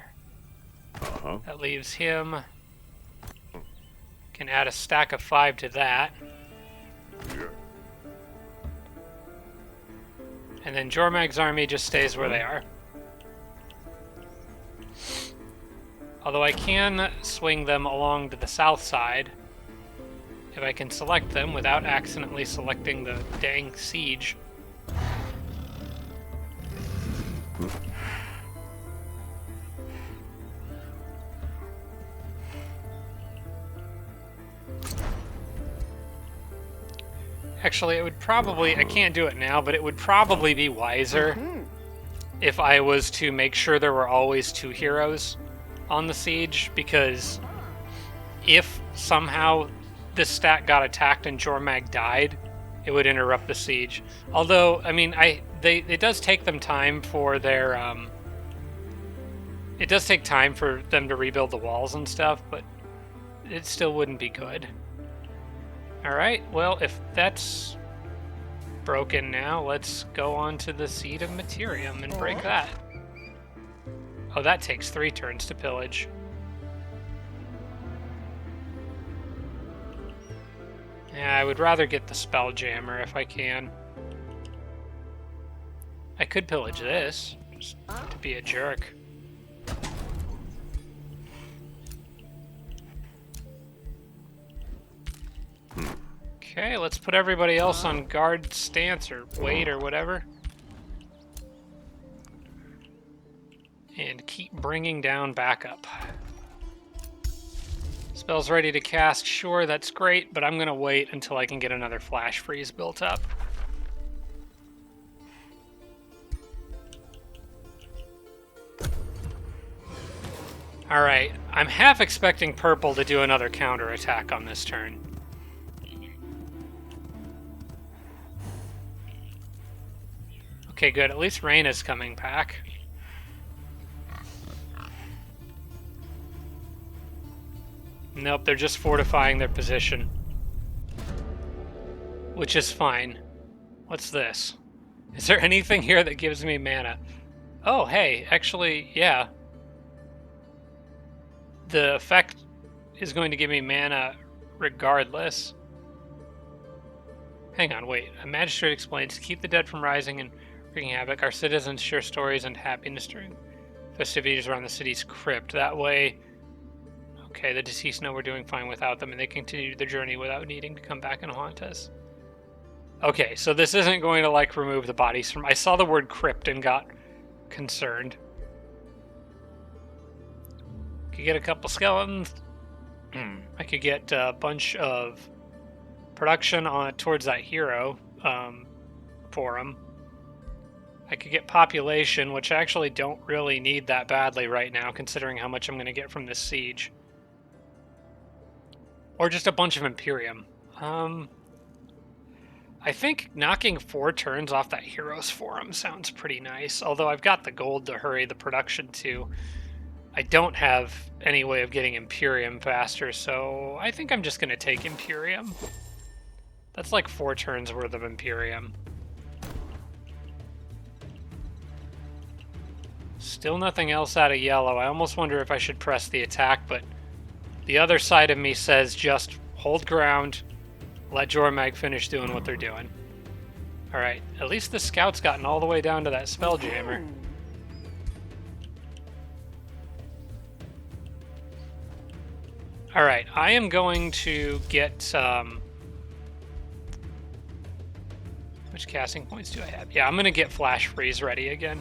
That leaves him. Can add a stack of 5 to that. Yeah. And then Jormag's army just stays where they are. Although I can swing them along to the south side. If I can select them without accidentally selecting the dang siege. Actually, it would probably... I can't do it now, but it would probably be wiser if I was to make sure there were always 2 heroes on the siege, because if somehow this stack got attacked and Jormag died, it would interrupt the siege. Although, I mean, it does take them time for their... it does take time for them to rebuild the walls and stuff, but it still wouldn't be good. Alright, well, if that's broken now, let's go on to the Seed of Materium and break that. Oh, that takes 3 turns to pillage. Yeah, I would rather get the Spelljammer if I can. I could pillage this, just to be a jerk. Okay, let's put everybody else on guard stance or wait or whatever. And keep bringing down backup. Spell's ready to cast. Sure, that's great, but I'm going to wait until I can get another flash freeze built up. Alright, I'm half expecting purple to do another counterattack on this turn. Okay, good. At least rain is coming back. Nope, they're just fortifying their position. Which is fine. What's this? Is there anything here that gives me mana? Oh, hey, actually, yeah. The effect is going to give me mana regardless. Hang on, wait. A magistrate explains, keep the dead from rising and wreaking havoc. Our citizens share stories and happiness during festivities around the city's crypt. That way, okay, the deceased know we're doing fine without them, and they continue their journey without needing to come back and haunt us. Okay, so this isn't going to, like, remove the bodies from... I saw the word crypt and got concerned. Could get a couple skeletons. I could get a bunch of production on towards that hero for him. I could get population, which I actually don't really need that badly right now, considering how much I'm going to get from this siege. Or just a bunch of Imperium. I think knocking 4 turns off that Heroes Forum sounds pretty nice, although I've got the gold to hurry the production too. I don't have any way of getting Imperium faster, so I think I'm just going to take Imperium. That's like 4 turns worth of Imperium. Still nothing else out of yellow. I almost wonder if I should press the attack, but the other side of me says just hold ground, let Jormag finish doing what they're doing. Alright, at least the scout's gotten all the way down to that Spelljammer. Alright, I am going to get... which casting points do I have? Yeah, I'm going to get Flash Freeze ready again.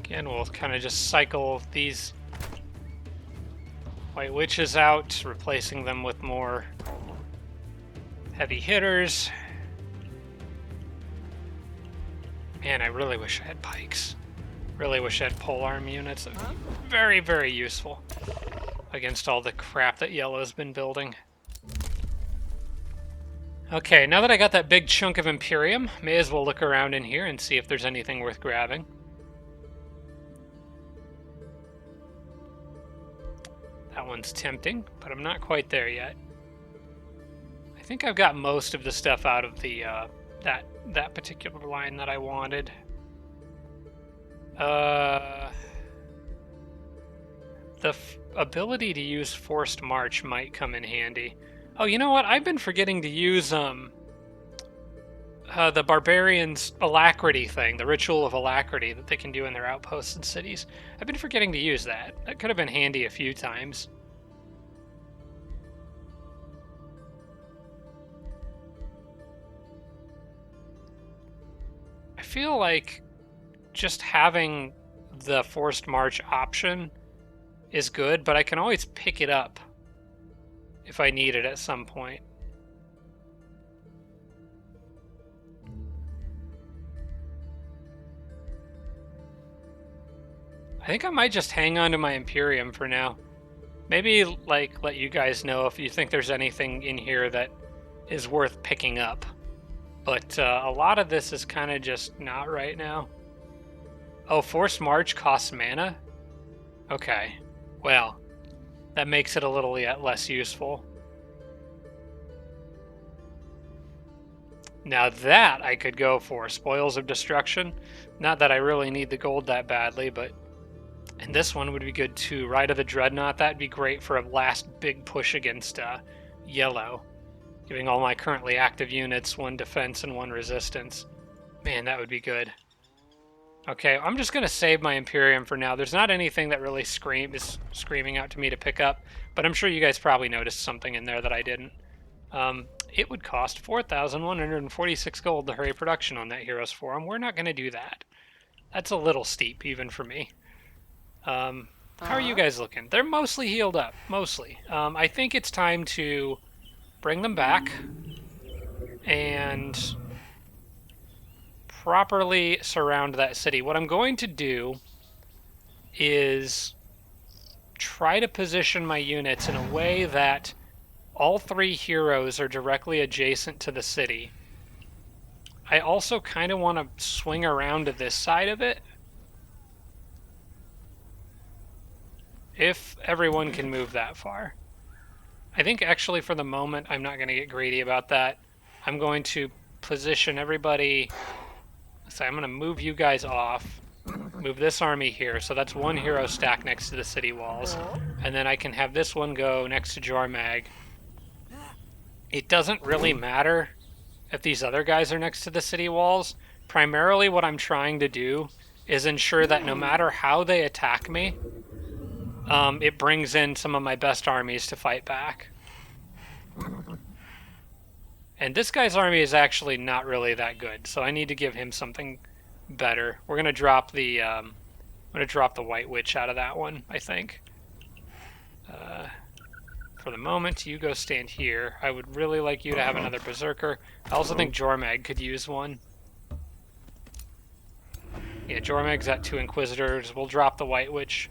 Again, we'll kind of just cycle these White Witches out, replacing them with more heavy hitters. Man, I really wish I had pikes. Really wish I had polearm units. That would be very, very useful against all the crap that Yellow's been building. Okay, now that I got that big chunk of Imperium, may as well look around in here and see if there's anything worth grabbing. That one's tempting, but I'm not quite there yet. I think I've got most of the stuff out of the that particular line that I wanted. The ability to use Forced March might come in handy. Oh, you know what? I've been forgetting to use the Barbarians' Alacrity thing, the Ritual of Alacrity that they can do in their outposts and cities. I've been forgetting to use that. That could have been handy a few times. I feel like just having the Forced March option is good, but I can always pick it up if I need it at some point. I think I might just hang on to my Imperium for now. Maybe, like, let you guys know if you think there's anything in here that is worth picking up. But a lot of this is kind of just not right now. Oh, Forced March costs mana? Okay. Well, that makes it a little less useful. Now that I could go for Spoils of Destruction. Not that I really need the gold that badly, but... And this one would be good too. Rite of the Dreadnought, that'd be great for a last big push against Yellow. Giving all my currently active units 1 defense and 1 resistance. Man, that would be good. Okay, I'm just going to save my Imperium for now. There's not anything that really is screaming out to me to pick up, but I'm sure you guys probably noticed something in there that I didn't. It would cost 4,146 gold to hurry production on that Heroes Forum. We're not going to do that. That's a little steep, even for me. How are you guys looking? They're mostly healed up, mostly. I think it's time to bring them back and properly surround that city. What I'm going to do is try to position my units in a way that all 3 heroes are directly adjacent to the city. I also kind of want to swing around to this side of it. if everyone can move that far. I think actually for the moment I'm not going to get greedy about that. I'm going to position everybody. So I'm going to move you guys off. Move this army here. So that's one hero stack next to the city walls. And then I can have this one go next to Jormag. It doesn't really matter if these other guys are next to the city walls. Primarily what I'm trying to do is ensure that no matter how they attack me, it brings in some of my best armies to fight back. And this guy's army is actually not really that good, so I need to give him something better. We're gonna drop the White Witch out of that one, I think. For the moment, you go stand here. I would really like you to have another Berserker. I also think Jormag could use one. Yeah, Jormag's at 2 Inquisitors. We'll drop the White Witch.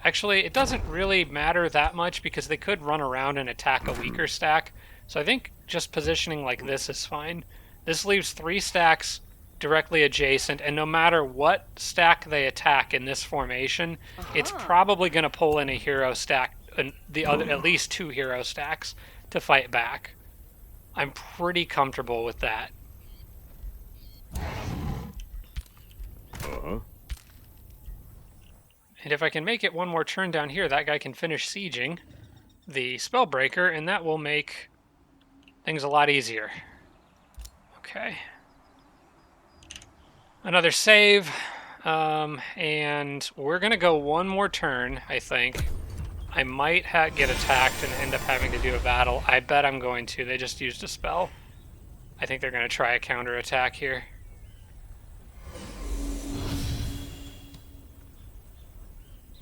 Actually, it doesn't really matter that much because they could run around and attack a weaker stack. So I think just positioning like this is fine. This leaves 3 stacks directly adjacent, and no matter what stack they attack in this formation, it's probably going to pull in a hero stack, the other at least 2 hero stacks to fight back. I'm pretty comfortable with that. And if I can make it one more turn down here, that guy can finish sieging the Spellbreaker, and that will make things a lot easier. Okay. Another save, and we're going to go one more turn, I think. I might get attacked and end up having to do a battle. I bet I'm going to. They just used a spell. I think they're going to try a counterattack here.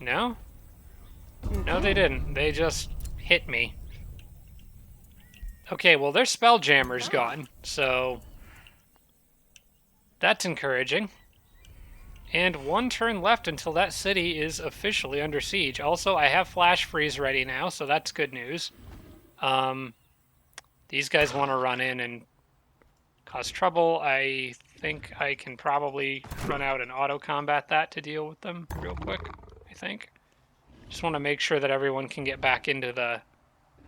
No? No, they didn't. They just hit me. Okay, well, their Spelljammer's gone, so that's encouraging. And 1 turn left until that city is officially under siege. Also, I have Flash Freeze ready now, so that's good news. These guys want to run in and cause trouble. I think I can probably run out and auto-combat that to deal with them real quick, I think. Just want to make sure that everyone can get back into the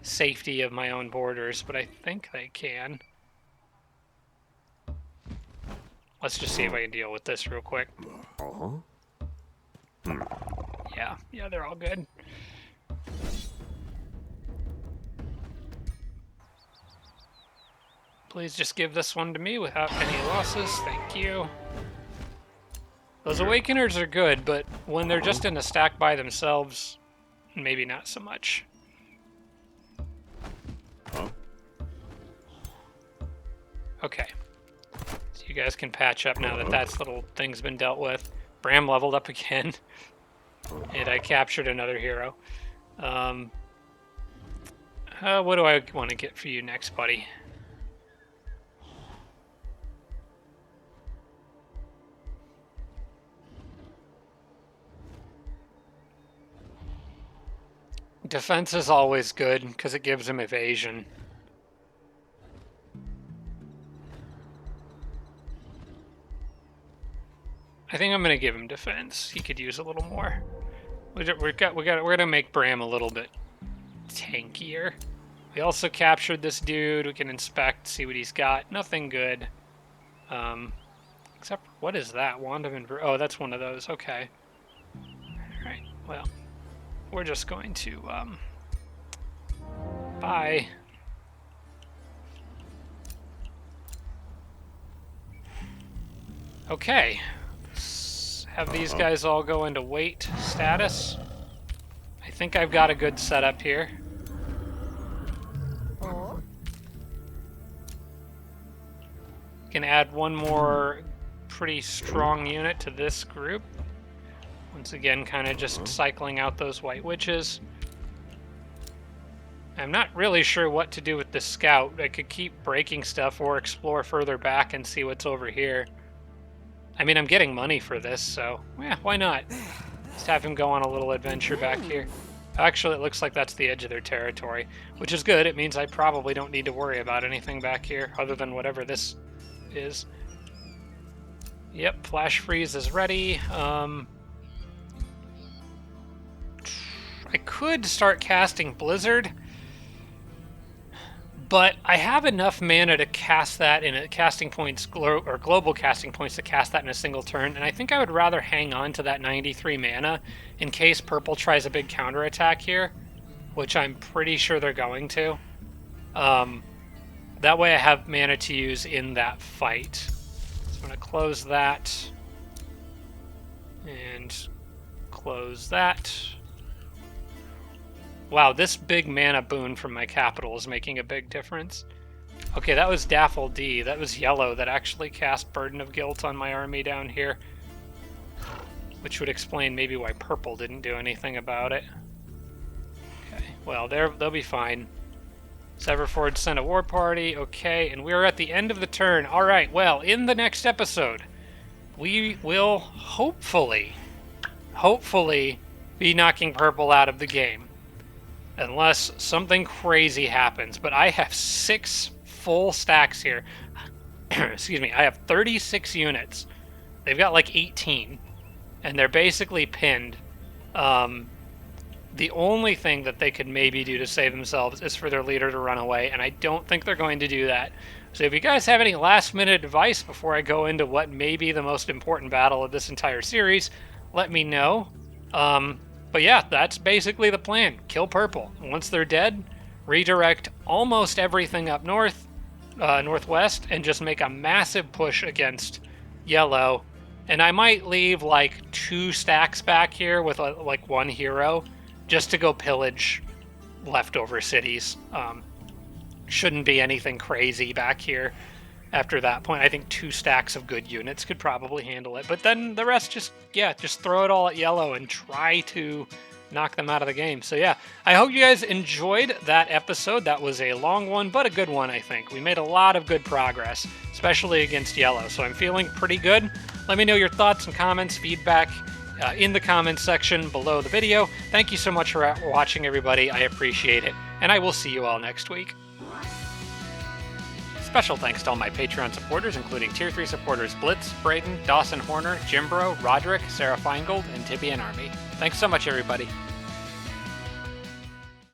safety of my own borders, but I think they can. Let's just see if I can deal with this real quick. Yeah, they're all good. Please just give this one to me without any losses. Thank you. Those Awakeners are good, but when they're just in a stack by themselves, maybe not so much. Okay. So you guys can patch up now that that little thing's been dealt with. Bram leveled up again. And I captured another hero. What do I want to get for you next, buddy? Defense is always good, because it gives him evasion. I think I'm going to give him defense. He could use a little more. We're gonna make Bram a little bit tankier. We also captured this dude. We can inspect, see what he's got. Nothing good. Except, what is that? Wand of oh, that's one of those. Okay. Alright, well, we're just going to, bye. Okay. Have these guys all go into wait status. I think I've got a good setup here. Can add one more pretty strong unit to this group. Once again, kind of just cycling out those White Witches. I'm not really sure what to do with this scout. I could keep breaking stuff or explore further back and see what's over here. I mean, I'm getting money for this, so yeah, why not? Just have him go on a little adventure back here. Actually, it looks like that's the edge of their territory, which is good. It means I probably don't need to worry about anything back here other than whatever this is. Yep, Flash Freeze is ready. I I could start casting Blizzard, but I have enough mana to cast that in casting points, or global casting points to cast that in a single turn, and I think I would rather hang on to that 93 mana in case purple tries a big counterattack here, which I'm pretty sure they're going to. That way I have mana to use in that fight. So I'm going to close that, and close that. Wow, this big mana boon from my capital is making a big difference. Okay, that was Daffel D. That was yellow that actually cast Burden of Guilt on my army down here. Which would explain maybe why purple didn't do anything about it. Okay, well, they'll be fine. Severford sent a war party. Okay, and we're at the end of the turn. Alright, well, in the next episode, we will hopefully be knocking purple out of the game. Unless something crazy happens. But I have 6 full stacks here. Excuse me, I have 36 units. They've got like 18. And they're basically pinned. The only thing that they could maybe do to save themselves is for their leader to run away. And I don't think they're going to do that. So if you guys have any last minute advice before I go into what may be the most important battle of this entire series, let me know. But yeah, that's basically the plan. Kill purple. Once they're dead, redirect almost everything up north, northwest, and just make a massive push against yellow. And I might leave like 2 stacks back here with like 1 hero just to go pillage leftover cities. Shouldn't be anything crazy back here. After that point, I think 2 stacks of good units could probably handle it. But then the rest just throw it all at yellow and try to knock them out of the game. So yeah, I hope you guys enjoyed that episode. That was a long one, but a good one, I think. We made a lot of good progress, especially against yellow. So I'm feeling pretty good. Let me know your thoughts and comments, feedback in the comments section below the video. Thank you so much for watching, everybody. I appreciate it. And I will see you all next week. Special thanks to all my Patreon supporters, including Tier 3 supporters Blitz, Braden, Dawson Horner, Jimbro, Roderick, Sarah Feingold, and Tibian Army. Thanks so much, everybody.